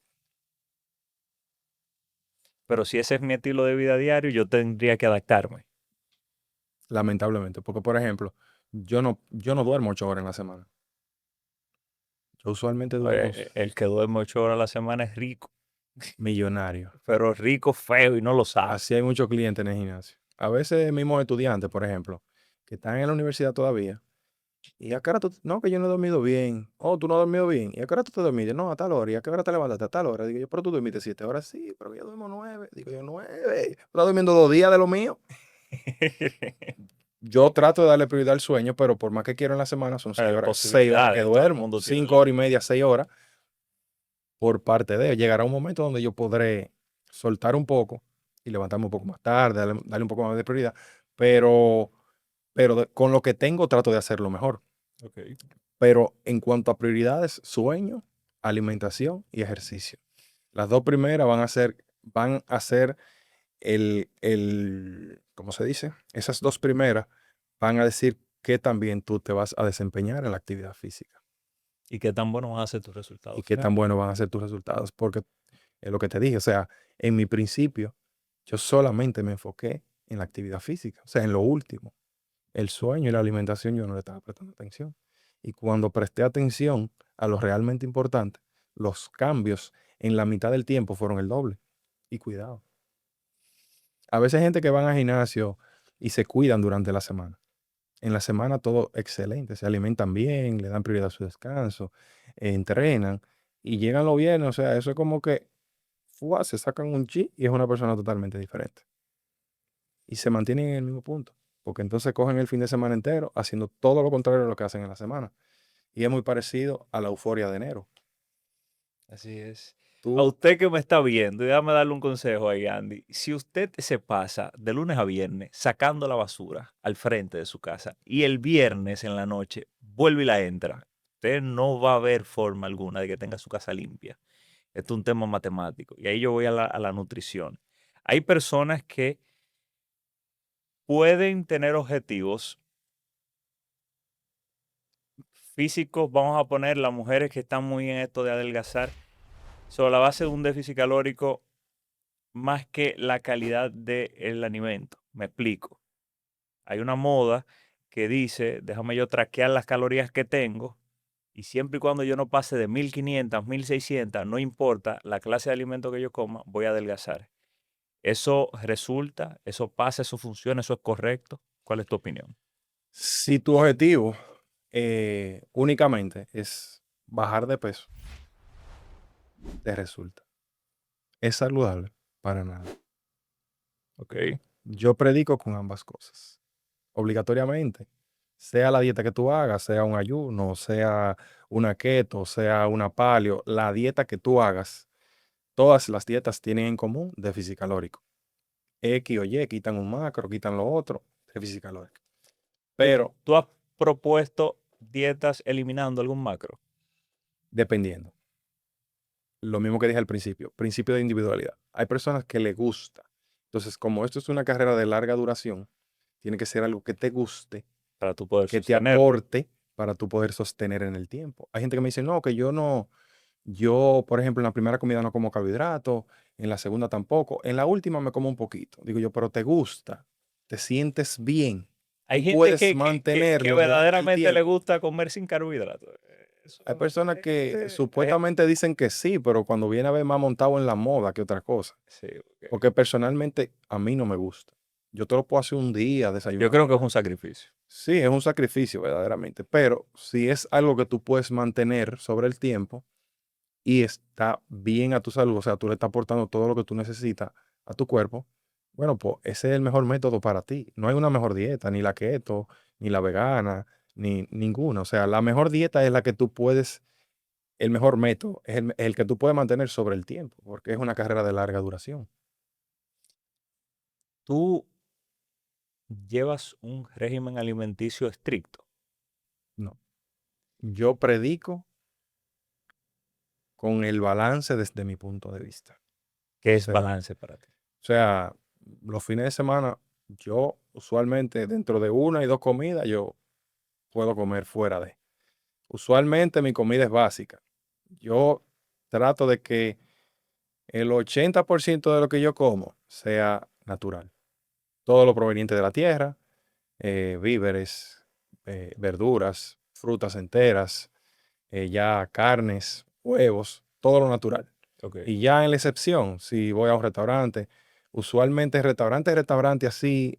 Pero si ese es mi estilo de vida diario, yo tendría que adaptarme. lamentablemente. Porque, por ejemplo, yo no duermo 8 horas en la semana. Yo usualmente duermo El que duerme 8 horas a la semana es rico, millonario. pero rico feo y no lo sabe. Así hay muchos clientes en el gimnasio. A veces mismos estudiantes, por ejemplo, que están en la universidad todavía. Y a qué hora tú, no, que yo no he dormido bien. Oh, tú no has dormido bien. ¿Y a qué hora tú te dormiste? No, a tal hora. ¿Y a qué hora te levantaste? A tal hora. Digo yo, pero tú dormiste 7 horas. Sí, pero yo duermo 9. Digo yo, 9. Estás durmiendo 2 días de lo mío. Yo trato de darle prioridad al sueño, pero por más que quiero en la semana, son 6 horas que Posibilidades, todo el duermo. mundo tiene. 5 horas y media, 6 horas por parte de. Llegará un momento donde yo podré soltar un poco y levantarme un poco más tarde, darle un poco más de prioridad. Pero, con lo que tengo trato de hacerlo mejor. Ok. Pero en cuanto a prioridades, sueño, alimentación y ejercicio. Las dos primeras van a ser ¿cómo se dice? Esas dos primeras van a decir qué también tú te vas a desempeñar en la actividad física ¿Y qué tan bueno van a ser tus resultados y al qué final? tan buenos van a ser tus resultados. Porque es lo que te dije, o sea, en mi principio, yo solamente me enfoqué en la actividad física, o sea, en lo último. El sueño y la alimentación yo no le estaba prestando atención. Y cuando presté atención a lo realmente importante, los cambios en la mitad del tiempo fueron el doble. Y cuidado. A veces hay gente que van al gimnasio y se cuidan durante la semana. En la semana todo excelente, se alimentan bien, le dan prioridad a su descanso, entrenan y llegan los viernes, o sea, eso es como que se sacan un chi y es una persona totalmente diferente. Y se mantienen en el mismo punto, porque entonces cogen el fin de semana entero haciendo todo lo contrario de lo que hacen en la semana. Y es muy parecido a la euforia de enero. Así es. A Tú, usted que me está viendo, y déjame darle un consejo ahí, Andy. Si usted se pasa de lunes a viernes sacando la basura al frente de su casa y el viernes en la noche vuelve y la entra, usted no va a ver forma alguna de que tenga su casa limpia. Esto es un tema matemático. Y ahí yo voy a la nutrición. Hay personas que pueden tener objetivos físicos, vamos a poner las mujeres que están muy en esto de adelgazar, sobre la base de un déficit calórico más que la calidad del alimento. Me explico. Hay una moda que dice, déjame yo traquear las calorías que tengo y siempre y cuando yo no pase de 1500, 1600, no importa la clase de alimento que yo coma, voy a adelgazar. ¿Eso resulta, eso pasa, eso funciona, eso es correcto? ¿Cuál es tu opinión? Si tu objetivo únicamente es bajar de peso, te resulta. ¿Es saludable? Para nada. Ok. Yo predico con ambas cosas. Obligatoriamente. Sea la dieta que tú hagas, sea un ayuno, sea una keto, sea una paleo, la dieta que tú hagas, todas las dietas tienen en común déficit calórico. X o Y, quitan un macro, quitan lo otro, déficit calórico. Pero ¿Tú has propuesto dietas eliminando algún macro? dependiendo. Lo mismo que dije al principio de individualidad. Hay personas que le gusta. Entonces, como esto es una carrera de larga duración, tiene que ser algo que te guste, Para tú poder que te sostener. aporte para tú poder sostener en el tiempo. Hay gente que me dice, no, que yo no, yo, por ejemplo, en la primera comida no como carbohidratos, en la segunda tampoco, en la última me como un poquito. Digo yo, pero te gusta, te sientes bien, Hay tú gente puedes que mantenerlo durante el verdaderamente le tiempo. gusta comer sin carbohidratos. Eso, Hay personas hay que gente, supuestamente dicen que sí, pero cuando viene a ver más montado en la moda que otra cosa. sí, ok. Porque personalmente a mí no me gusta. Yo te lo puedo hacer un día, Yo desayunar. creo que es un sacrificio. Sí, es un sacrificio verdaderamente, pero si es algo que tú puedes mantener sobre el tiempo y está bien a tu salud, o sea, tú le estás aportando todo lo que tú necesitas a tu cuerpo, bueno, pues ese es el mejor método para ti. No hay una mejor dieta, ni la keto, ni la vegana, ni ninguna. O sea, la mejor dieta es la que tú puedes, el mejor método es el que tú puedes mantener sobre el tiempo, porque es una carrera de larga duración. Tú llevas un régimen alimenticio estricto. No. Yo predico con el balance desde mi punto de vista. ¿Qué O es sea, balance para ti? los fines de semana, yo usualmente dentro de una y dos comidas, yo puedo comer fuera de. Usualmente mi comida es básica. Yo trato de que el 80% de lo que yo como sea natural. Todo lo proveniente de la tierra, víveres, verduras, frutas enteras, ya carnes, huevos, todo lo natural. Ok. Y ya en la excepción, si voy a un restaurante, usualmente restaurante así,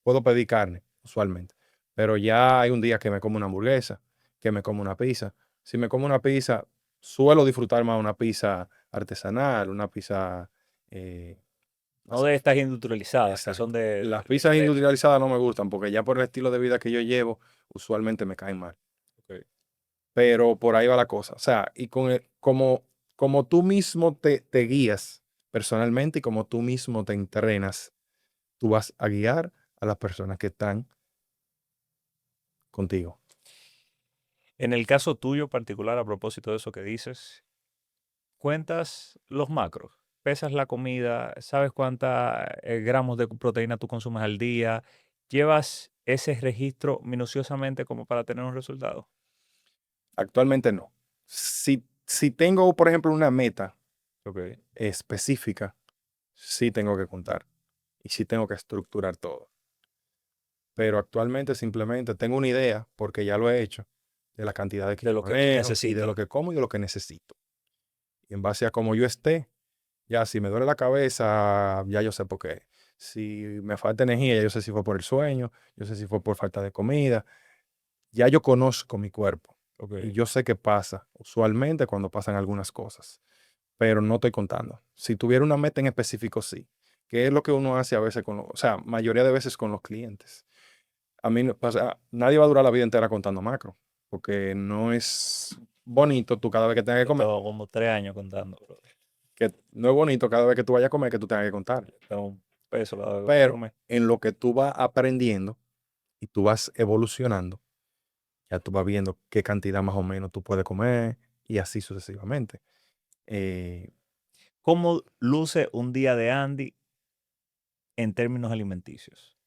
puedo pedir carne, usualmente. Pero ya hay un día que me como una hamburguesa, que me como una pizza. Si me como una pizza, suelo disfrutar más una pizza artesanal, una pizza eh, No así. de estas industrializadas que son Exacto. Las pizzas de- industrializadas no me gustan porque ya por el estilo de vida que yo llevo, usualmente me caen mal. ok. Pero por ahí va la cosa. O sea, y como tú mismo te guías personalmente y como tú mismo te entrenas, tú vas a guiar a las personas que están contigo. En el caso tuyo particular, a propósito de eso que dices, cuentas los macros, pesas la comida, sabes cuántos gramos de proteína tú consumes al día, llevas ese registro minuciosamente como para tener un resultado. Actualmente no. Si tengo, por ejemplo, una meta Ok. específica, sí tengo que contar y sí tengo que estructurar todo. Pero actualmente simplemente tengo una idea, porque ya lo he hecho, de la cantidad de que De yo lo que tú manejo y de necesitas. lo que como y de lo que necesito. Y en base a cómo yo esté, ya si me duele la cabeza, ya yo sé por qué. Si me falta energía, ya yo sé si fue por el sueño, yo sé si fue por falta de comida. Ya yo conozco mi cuerpo Ok. y yo sé qué pasa usualmente cuando pasan algunas cosas, pero no estoy contando. Si tuviera una meta en específico, sí. Que es lo que uno hace a veces o sea, mayoría de veces con los clientes. A mí no pasa, nadie va a durar la vida entera contando macro, porque no es bonito tú cada vez que tengas que Yo comer, tengo como 3 años contando, brother. que no es bonito cada vez que tú vayas a comer que tú tengas que contar. Tengo un peso para Pero comer. en lo que tú vas aprendiendo y tú vas evolucionando, ya tú vas viendo qué cantidad más o menos tú puedes comer y así sucesivamente. Eh, ¿Cómo luce un día de Andy en términos alimenticios?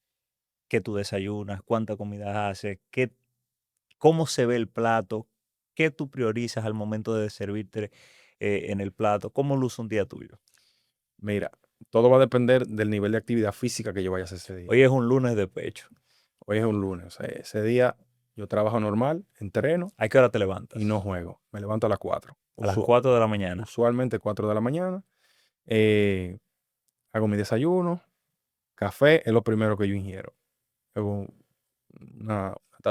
¿Qué tú desayunas? ¿Cuánta comida haces? ¿Cómo se ve el plato? ¿Qué tú priorizas al momento de servirte en el plato? ¿Cómo luce un día tuyo? mira, todo va a depender del nivel de actividad física que yo vaya a hacer ese día. Hoy es un lunes de pecho. Hoy es un lunes, o sea, ese día Yo trabajo normal, entreno ¿A qué hora te levantas? y no juego. Me levanto a las 4. A las 4 de la mañana. Usualmente 4 de la mañana. eh, Hago mi desayuno. Café es lo primero que yo ingiero. Hago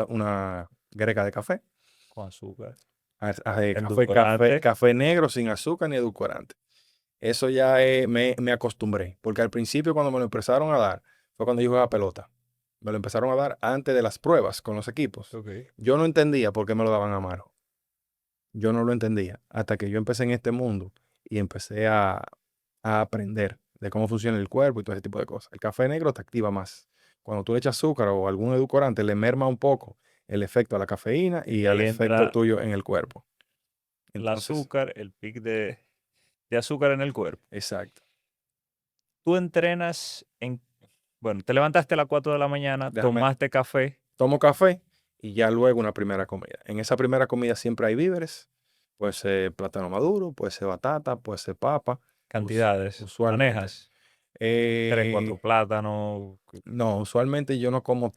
una greca de café. Con azúcar. Endulcorante. Café negro sin azúcar ni edulcorante. Eso ya me acostumbré. Porque al principio cuando me lo empezaron a dar, fue cuando yo jugaba pelota. Me lo empezaron a dar antes de las pruebas con los equipos. Ok. Yo no entendía por qué me lo daban amargo. Yo no lo entendía hasta que yo empecé en este mundo y empecé a aprender de cómo funciona el cuerpo y todo ese tipo de cosas. El café negro te activa más. Cuando tú le echas azúcar o algún edulcorante, le merma un poco el efecto a la cafeína y Y al ahí efecto entra tuyo en el cuerpo. el Entonces, azúcar, el pic de azúcar en el cuerpo. exacto. Tú entrenas bueno, te levantaste a las 4 de la mañana, Déjame, tomaste café, tomo café y ya luego una primera comida. En esa primera comida siempre hay víveres. Puede ser plátano maduro, puede ser batata, puede ser papa, cantidades, usualmente. manejas 3, 4 Eh, plátanos. no, usualmente yo no como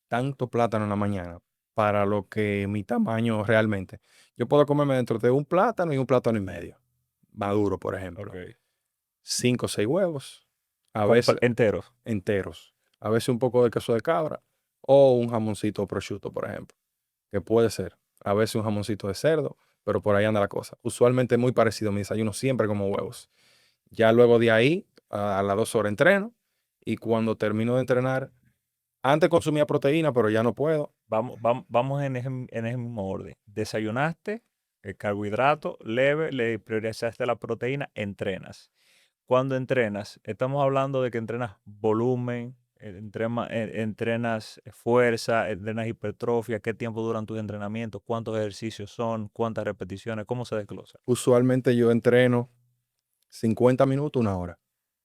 tanto plátano en la mañana para lo que mi tamaño realmente. Yo puedo comerme dentro de un plátano y un plátano y medio. Maduro, por ejemplo. Ok. 5 o 6 huevos. A veces Enteros. enteros. A veces un poco de queso de cabra. O un jamoncito prosciutto, por ejemplo. Que puede ser. A veces un jamoncito de cerdo. Pero por ahí anda la cosa. Usualmente es muy parecido a mi desayuno. Siempre como huevos. Ya luego de ahí, a las 2 horas entreno. Y cuando termino de entrenar, antes consumía proteína, pero ya no puedo. Vamos en ese mismo orden. Desayunaste, el carbohidrato leve, le priorizaste la proteína, entrenas. Cuando entrenas, estamos hablando de que entrenas volumen, entrenas fuerza, entrenas hipertrofia, qué tiempo duran tus entrenamientos, cuántos ejercicios son, cuántas repeticiones, cómo se desglosa. Usualmente yo entreno 50 minutos, una hora,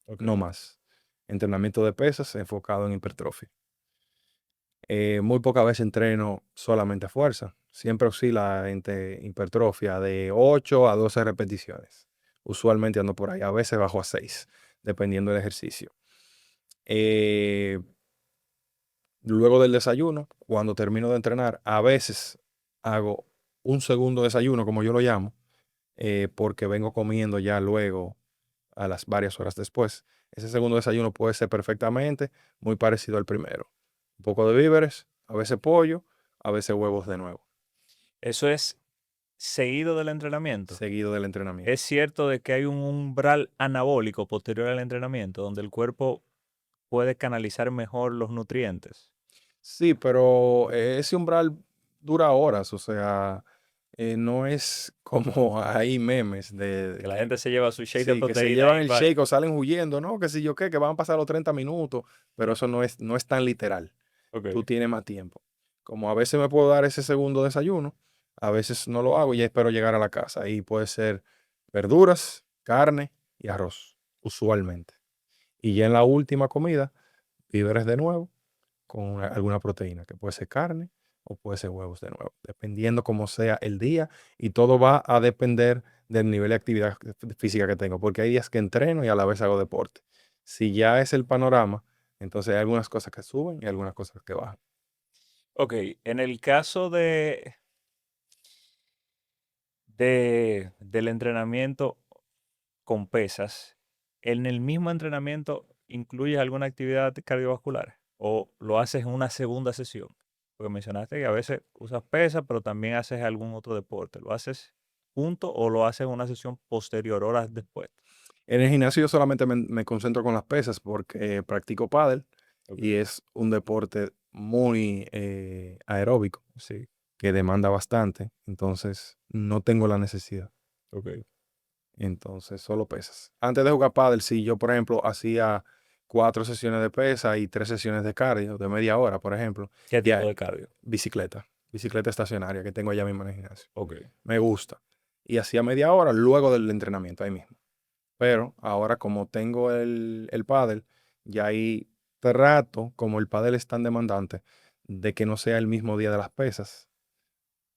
Ok. no más. Entrenamiento de pesas enfocado en hipertrofia. Muy pocas veces entreno solamente fuerza. Siempre oscila entre hipertrofia de 8 a 12 repeticiones. Usualmente ando por ahí. A veces bajo a 6, dependiendo del ejercicio. Eh, Luego del desayuno, cuando termino de entrenar, a veces hago un segundo desayuno, como yo lo llamo, porque vengo comiendo ya luego a las varias horas después. Ese segundo desayuno puede ser perfectamente muy parecido al primero. Un poco de víveres, a veces pollo, a veces huevos de nuevo, Eso es seguido del entrenamiento. seguido del Es entrenamiento. cierto de que hay un umbral anabólico posterior al entrenamiento donde el cuerpo puede canalizar mejor los nutrientes. Sí, pero ese umbral dura horas, o sea, no es como hay memes de Que la que gente se lleva su shake de sí, que se proteína llevan y el va. shake o salen huyendo, ¿no? Que si yo qué, que van a pasar los 30 minutos, pero eso no es tan literal. Tú Ok. tienes más tiempo. Como a veces me puedo dar ese segundo desayuno, a veces no lo hago y ya espero llegar a la casa. Y puede ser verduras, carne y arroz, usualmente. Y ya en la última comida, víveres de nuevo con alguna proteína, que puede ser carne o puede ser huevos de nuevo, dependiendo cómo sea el día. Y todo va a depender del nivel de actividad física que tengo, porque hay días que entreno y a la vez hago deporte. Si ya es el panorama, entonces hay algunas cosas que suben y algunas cosas que bajan. Ok, en el caso del entrenamiento con pesas, ¿en el mismo entrenamiento incluyes alguna actividad cardiovascular o lo haces en una segunda sesión? Porque mencionaste que a veces usas pesas, pero también haces algún otro deporte. ¿Lo haces junto o lo haces en una sesión posterior, horas después? En el gimnasio yo solamente me concentro con las pesas porque practico pádel Ok, y es un deporte muy aeróbico sí, que demanda bastante, entonces no tengo la necesidad. ok. Entonces, solo pesas. Antes de jugar pádel, si yo, por ejemplo, hacía 4 sesiones de pesa y 3 sesiones de cardio de media hora, por ejemplo, ¿Qué tipo ya de cardio? bicicleta estacionaria que tengo allá mismo en el gimnasio. Ok. Me gusta. Y hacía media hora luego del entrenamiento ahí mismo. Pero ahora como tengo el pádel, ya ahí trato, como el pádel es tan demandante, de que no sea el mismo día de las pesas.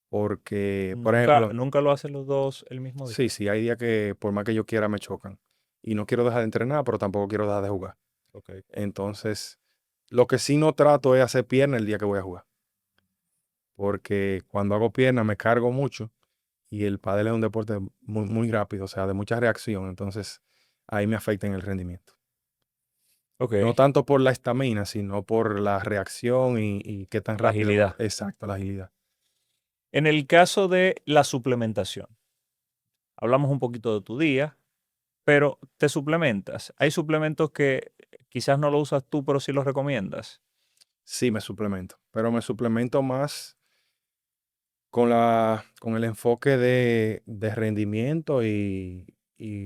Porque, por Nunca, ejemplo, nunca lo hacen los dos el mismo día. sí, sí, hay días que por más que yo quiera me chocan. Y no quiero dejar de entrenar, pero tampoco quiero dejar de jugar. Ok. Entonces, lo que sí no trato es hacer pierna el día que voy a jugar. porque cuando hago pierna me cargo mucho y el pádel es un deporte muy, muy rápido, o sea, de mucha reacción, entonces ahí me afecta en el rendimiento. Ok, No tanto por la estamina, sino por la reacción y qué tan la rápido agilidad. exacto, la agilidad. En el caso de la suplementación, hablamos un poquito de tu día, pero te suplementas. Hay suplementos que quizás no lo usas tú, pero sí los recomiendas. Sí, me suplemento, pero me suplemento más con el enfoque de rendimiento y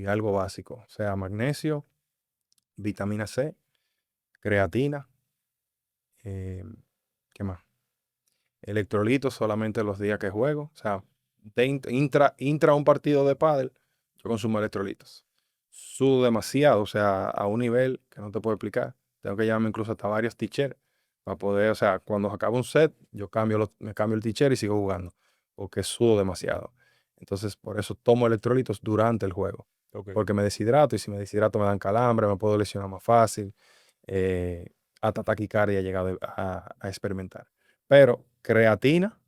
algo básico, o sea, magnesio, vitamina C, creatina, eh, ¿qué más? Electrolitos solamente los días que juego, o sea, intra un partido de pádel, yo consumo electrolitos. Sudo demasiado, o sea, a un nivel que no te puedo explicar. Tengo que llevarme incluso hasta varios teachers para poder, o sea, cuando acabo un set, yo me cambio el teacher y sigo jugando, porque sudo demasiado. Entonces, por eso tomo electrolitos durante el juego, Ok. porque me deshidrato y si me deshidrato me dan calambre, me puedo lesionar más fácil. eh, Hasta taquicardia he llegado a experimentar. Pero creatina,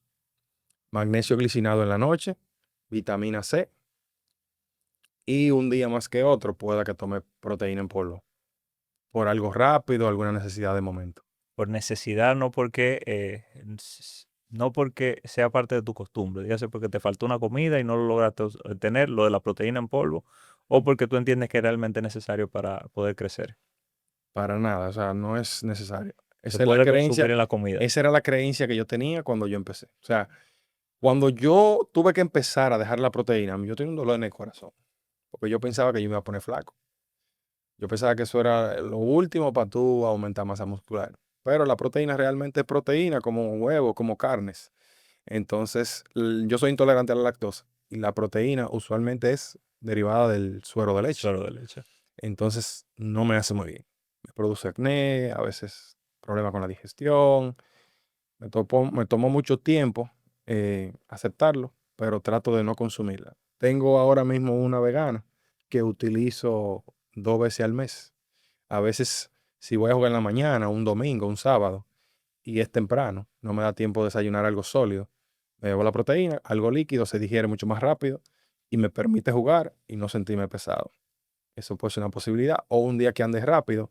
magnesio glicinado en la noche, vitamina C y un día más que otro pueda que tome proteína en polvo por algo rápido, alguna necesidad de momento. Por necesidad, no porque sea parte de tu costumbre, ya sea porque te faltó una comida y no lo lograste tener, lo de la proteína en polvo, o porque tú entiendes que es realmente necesario para poder crecer. Para nada, o sea, no es necesario. Se Esa es la puede consumir creencia, en la comida. esa era la creencia que yo tenía cuando yo empecé. O sea, cuando yo tuve que empezar a dejar la proteína, yo tenía un dolor en el corazón, porque yo pensaba que yo me iba a poner flaco. Yo pensaba que eso era lo último para tú aumentar masa muscular. Pero la proteína realmente es proteína, como huevo, como carnes. Entonces, yo soy intolerante a la lactosa y la proteína usualmente es derivada del suero de leche. Suero de leche. Entonces, no me hace muy bien. Me produce acné, a veces problemas con la digestión. Me tomó mucho tiempo aceptarlo, pero trato de no consumirla. Tengo ahora mismo una vegana que utilizo 2 veces al mes. A veces, si voy a jugar en la mañana, un domingo, un sábado, y es temprano, no me da tiempo de desayunar algo sólido, me bebo la proteína, algo líquido, se digiere mucho más rápido y me permite jugar y no sentirme pesado. Eso puede ser una posibilidad. O un día que andes rápido,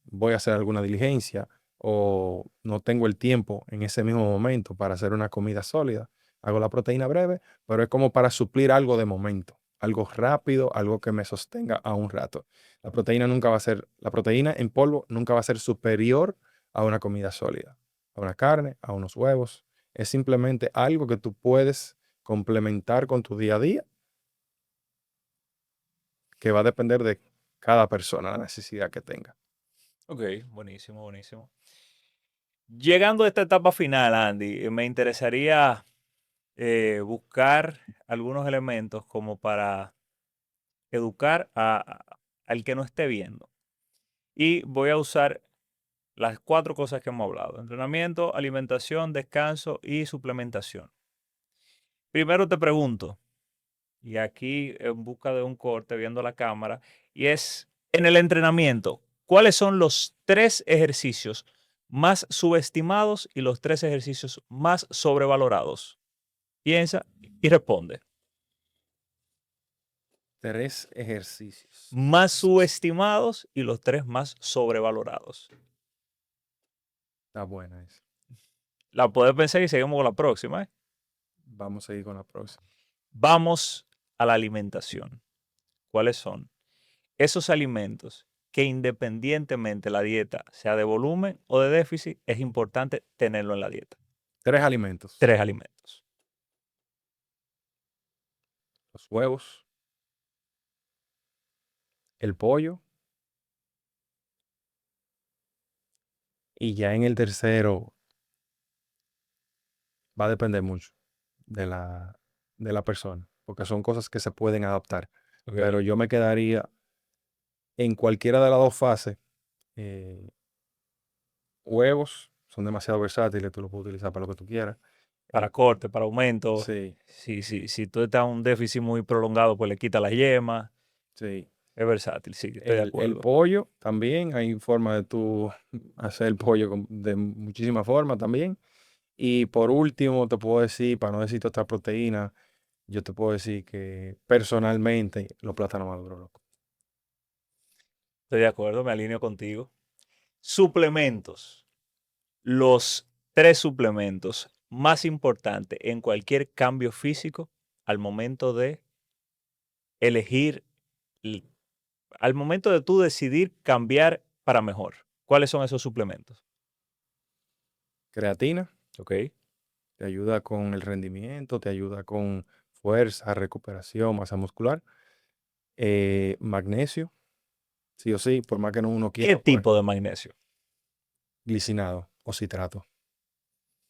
voy a hacer alguna diligencia o no tengo el tiempo en ese mismo momento para hacer una comida sólida. Hago la proteína breve, pero es como para suplir algo de momento, algo rápido, algo que me sostenga a un rato. La proteína en polvo nunca va a ser superior a una comida sólida, a una carne, a unos huevos. Es simplemente algo que tú puedes complementar con tu día a día, que va a depender de cada persona, la necesidad que tenga. Ok, buenísimo, buenísimo. Llegando a esta etapa final, Andy, me interesaría buscar algunos elementos como para educar al que no esté viendo. Y voy a usar las cuatro cosas que hemos hablado: entrenamiento, alimentación, descanso y suplementación. Primero te pregunto, y aquí en busca de un corte viendo la cámara, y es en el entrenamiento, ¿cuáles son los tres ejercicios más subestimados y los tres ejercicios más sobrevalorados? Piensa y responde. 3 ejercicios. Más subestimados y los tres más sobrevalorados. Está buena esa. La puedes pensar y seguimos con la próxima, ¿eh? Vamos a ir con la próxima. Vamos a la alimentación. ¿Cuáles son esos alimentos que, independientemente la dieta sea de volumen o de déficit, es importante tenerlo en la dieta? 3 alimentos. Tres alimentos. Los huevos, el pollo y ya en el tercero va a depender mucho de la persona, porque son cosas que se pueden adaptar. Pero Ok. yo me quedaría en cualquiera de las dos fases. eh, Huevos son demasiado versátiles, tú los puedes utilizar para lo que tú quieras. Para Eh, corte, para aumento. sí, Si tú estás en un déficit muy prolongado, pues le quita la yema. sí. Es versátil, sí, estoy de El acuerdo. pollo también, hay forma de tú hacer el pollo de muchísimas formas también. Y por último, te puedo decir, para no decirte otra proteína, yo te puedo decir que personalmente los plátanos maduros, loco. Estoy de acuerdo, me alineo contigo. Suplementos. Los tres suplementos más importantes en cualquier cambio físico al momento de elegir, l- al momento de tú decidir cambiar para mejor. ¿Cuáles son esos suplementos? Creatina Ok. te ayuda con el rendimiento, te ayuda con fuerza, recuperación, masa muscular. Magnesio, sí o sí, por más que no uno ¿Qué quiera, pues, tipo de magnesio? glicinado o citrato.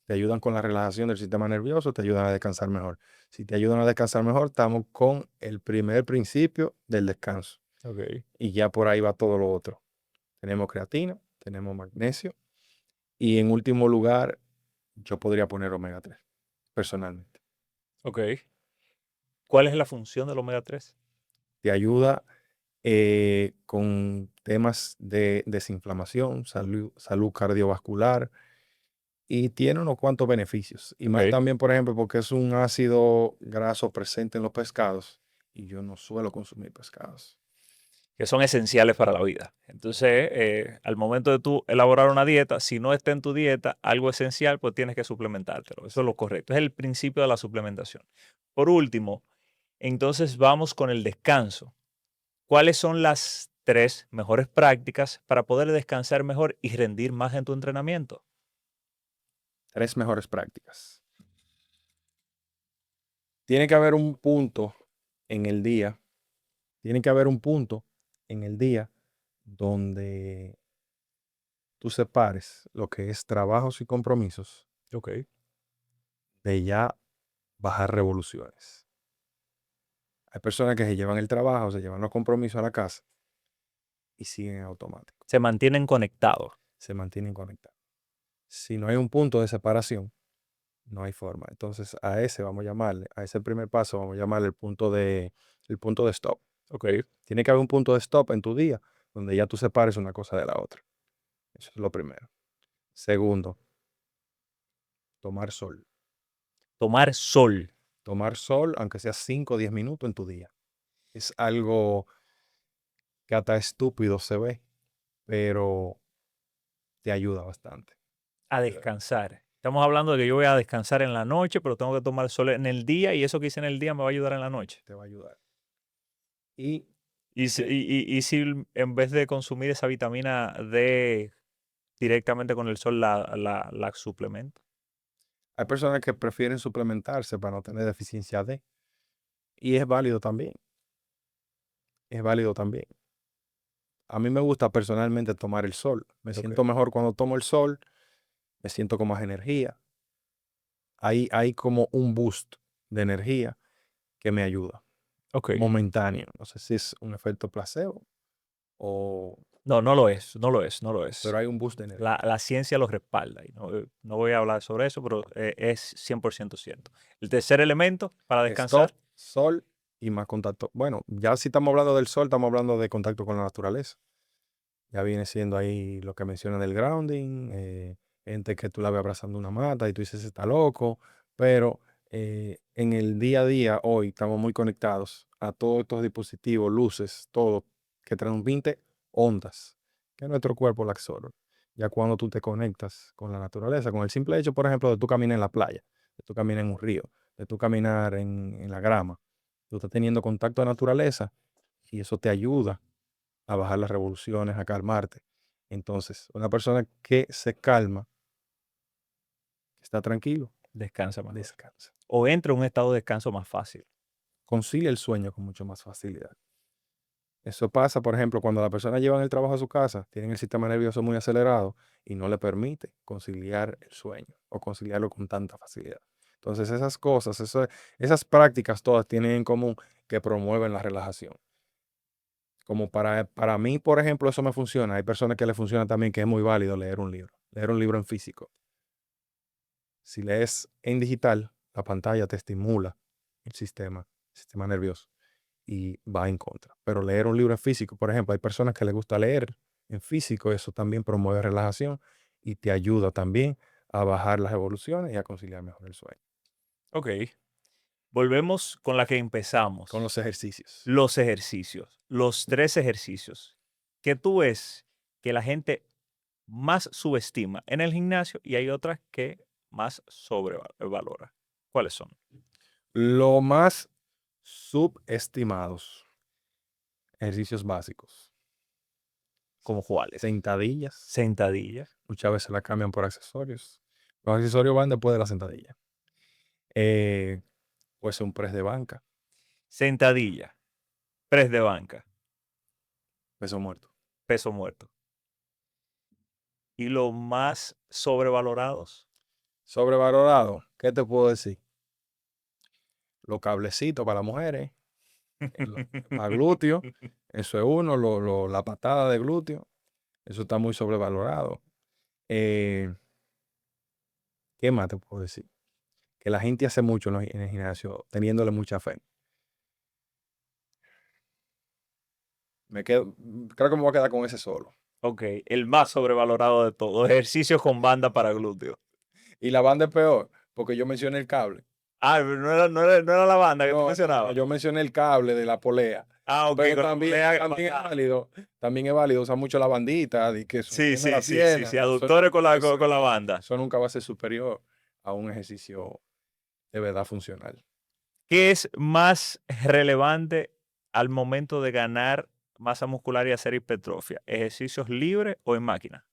Te ayudan con la relajación del sistema nervioso, te ayudan a descansar mejor. Si te ayudan a descansar mejor, estamos con el primer principio del descanso. Ok. Y ya por ahí va todo lo otro. Tenemos creatina, tenemos magnesio y en último lugar, yo podría poner omega 3 personalmente. Ok. ¿Cuál es la función del omega 3? Te ayuda con temas de desinflamación, salud cardiovascular y tiene unos cuantos beneficios. Y más Ok. también, por ejemplo, porque es un ácido graso presente en los pescados y yo no suelo consumir pescados. Que son esenciales para la vida. Entonces, al momento de tú elaborar una dieta, si no está en tu dieta algo esencial, pues tienes que suplementártelo. Eso es lo correcto. Es el principio de la suplementación. Por último, entonces vamos con el descanso. ¿Cuáles son las tres mejores prácticas para poder descansar mejor y rendir más en tu entrenamiento? Tres mejores prácticas. Tiene que haber un punto en el día, tiene que haber un punto en el día donde tú separes lo que es trabajos y compromisos Ok. de ya bajar revoluciones. Hay personas que se llevan el trabajo, se llevan los compromisos a la casa y siguen en automático. Se mantienen conectados. Se mantienen conectados. Si no hay un punto de separación, no hay forma. Entonces a ese vamos a llamarle, a ese primer paso vamos a llamarle el punto de stop. Ok. Tiene que haber un punto de stop en tu día donde ya tú separes una cosa de la otra. Eso es lo primero. Segundo, tomar sol. Tomar sol. Tomar sol, aunque sea 5 o 10 minutos en tu día. Es algo que hasta estúpido se ve, pero te ayuda bastante. A descansar. Estamos hablando de que yo voy a descansar en la noche, pero tengo que tomar sol en el día y eso que hice en el día me va a ayudar en la noche. Te va a ayudar. Y Y si en vez de consumir esa vitamina D directamente con el sol, la suplemento. hay personas que prefieren suplementarse para no tener deficiencia D. Y es válido también. Es válido también. A mí me gusta personalmente tomar el sol. Me Ok. siento mejor cuando tomo el sol. Me siento con más energía. Hay como un boost de energía que me ayuda. Ok. Momentáneo. No sé si es un efecto placebo o... No, no lo es, no lo es, no lo es. Pero hay un boost de La, energía. la ciencia lo respalda y no voy a hablar sobre eso, pero es 100% cierto. El tercer elemento para Stop, descansar, sol y más contacto. Bueno, ya si estamos hablando del sol, estamos hablando de contacto con la naturaleza. Ya viene siendo ahí lo que menciona del grounding, gente que tú la ves abrazando una mata y tú dices, está loco, pero en el día a día, hoy, estamos muy conectados a todos estos dispositivos, luces, todo, que transmite ondas, que nuestro cuerpo la absorbe. Ya cuando tú te conectas con la naturaleza, con el simple hecho, por ejemplo, de tú caminar en la playa, de tú caminar en un río, de tú caminar en la grama, tú estás teniendo contacto con la naturaleza y eso te ayuda a bajar las revoluciones, a calmarte. Entonces, una persona que se calma, está tranquilo, descansa mejor. descansa. O entra en un estado de descanso más fácil. Concilia el sueño con mucho más facilidad. Eso pasa, por ejemplo, cuando la persona lleva el trabajo a su casa, tienen el sistema nervioso muy acelerado y no le permite conciliar el sueño o conciliarlo con tanta facilidad. Entonces, esas cosas, esas prácticas todas tienen en común que promueven la relajación. Como para mí, por ejemplo, eso me funciona. Hay personas que le funciona también, que es muy válido leer un libro en físico. Si lees en digital, la pantalla te estimula el sistema nervioso, y va en contra. Pero leer un libro en físico, por ejemplo, hay personas que les gusta leer en físico, eso también promueve relajación y te ayuda también a bajar las evoluciones y a conciliar mejor el sueño. Ok. Volvemos con la que Con empezamos. los ejercicios. Los ejercicios. Los 3 ejercicios que tú ves que la gente más subestima en el gimnasio y hay otras que más sobrevalora. ¿Cuáles son? Lo más subestimados, ejercicios básicos. ¿Como cuáles? Sentadillas, Sentadilla. muchas veces las cambian por accesorios. Los accesorios van después de la sentadilla. Puede ser un press de banca, Sentadilla. Press de banca. peso muerto. Peso muerto. Y los más sobrevalorados. Sobrevalorado, ¿qué te puedo decir? Los cablecitos para las mujeres, para glúteo, eso es uno, la patada de glúteo, eso está muy sobrevalorado. ¿Qué más te puedo decir? Que la gente hace mucho en el gimnasio, teniéndole mucha fe. Creo que me voy a quedar con ese solo. Ok, el más sobrevalorado de todos. Ejercicios con banda para glúteo. Y la banda es peor, porque yo mencioné el cable. Ah, pero no era la banda que tú No, mencionabas. yo mencioné el cable de la polea. Ah, ok, Pero con la también, polea también es bajada. válido, también es válido usar mucho la bandita, de que Sí, sostiene la sí, sí, sí, pierna. sí. Aductores con la, Eso, con la banda. eso nunca va a ser superior a un ejercicio de verdad funcional. ¿Qué es más relevante al momento de ganar masa muscular y hacer hipertrofia? ¿Ejercicios libres o en máquina?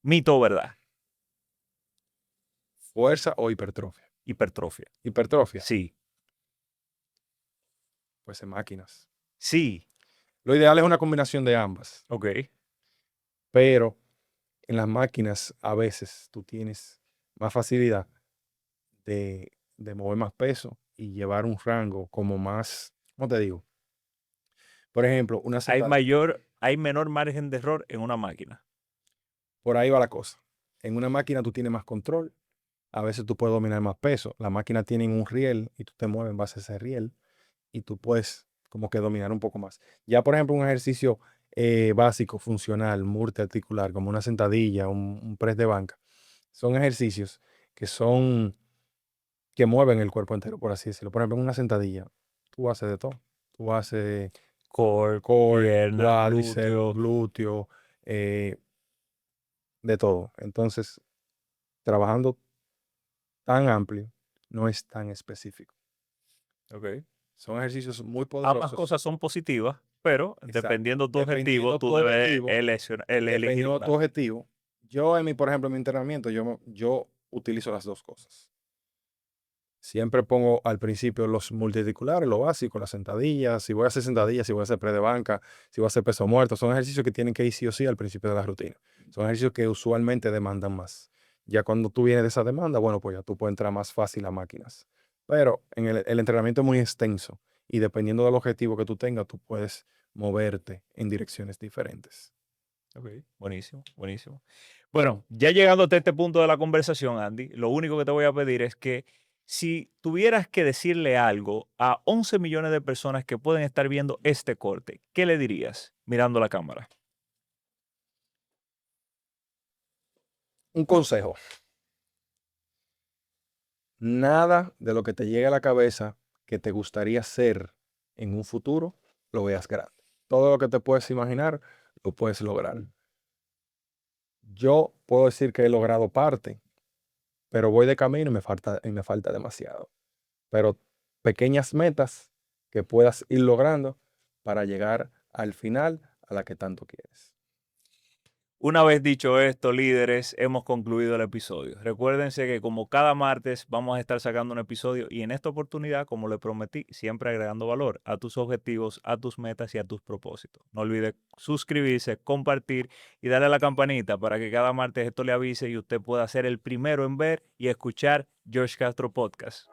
Mito o verdad. Fuerza o hipertrofia. Hipertrofia. Hipertrofia, Sí, pues en máquinas. sí. Lo ideal es una combinación de ambas, Ok. pero en las máquinas a veces tú tienes más facilidad de mover más peso y llevar un rango como más, ¿cómo te digo? Por ejemplo, una sentadilla. Hay menor margen de error en una máquina. Por ahí va la cosa. En una máquina tú tienes más control. A veces tú puedes dominar más peso. La máquina tiene un riel y tú te mueves en base a ese riel y tú puedes como que dominar un poco más. Ya, por ejemplo, un ejercicio básico, funcional, multiarticular, como una sentadilla, un press de banca, son ejercicios que son, que mueven el cuerpo entero, por así decirlo. Por ejemplo, en una sentadilla, tú haces de todo. Tú haces Core, core, pierna, cuádriceps, glúteo. glúteo, eh, de todo. Entonces, trabajando tan amplio, no es tan específico. Ok. Son ejercicios muy Ambas poderosos. cosas son positivas, pero Exacto. dependiendo tu objetivo, Dependiendo tú tu debes objetivo, elegir dependiendo de una. tu objetivo, yo por ejemplo, en mi entrenamiento, yo utilizo las dos cosas. Siempre pongo al principio los multiarticulares, lo básico, las sentadillas, si voy a hacer sentadillas, si voy a hacer press de banca, si voy a hacer peso muerto, son ejercicios que tienen que ir sí o sí al principio de la rutina. Son ejercicios que usualmente demandan más. Ya cuando tú vienes de esa demanda, bueno, pues ya tú puedes entrar más fácil a máquinas. Pero en el entrenamiento es muy extenso y dependiendo del objetivo que tú tengas, tú puedes moverte en direcciones diferentes. Ok, buenísimo, buenísimo. Bueno, ya llegando hasta este punto de la conversación, Andy, lo único que te voy a pedir es que si tuvieras que decirle algo a 11 millones de personas que pueden estar viendo este corte, ¿qué le dirías mirando la cámara? Un consejo: nada de lo que te llegue a la cabeza que te gustaría ser en un futuro, lo veas grande. Todo lo que te puedes imaginar, lo puedes lograr. Yo puedo decir que he logrado parte, pero voy de camino y me falta demasiado. Pero pequeñas metas que puedas ir logrando para llegar al final a la que tanto quieres. Una vez dicho esto, líderes, hemos concluido el episodio. Recuérdense que como cada martes vamos a estar sacando un episodio y en esta oportunidad, como le prometí, siempre agregando valor a tus objetivos, a tus metas y a tus propósitos. No olvide suscribirse, compartir y darle a la campanita para que cada martes esto le avise y usted pueda ser el primero en ver y escuchar George Castro Podcast.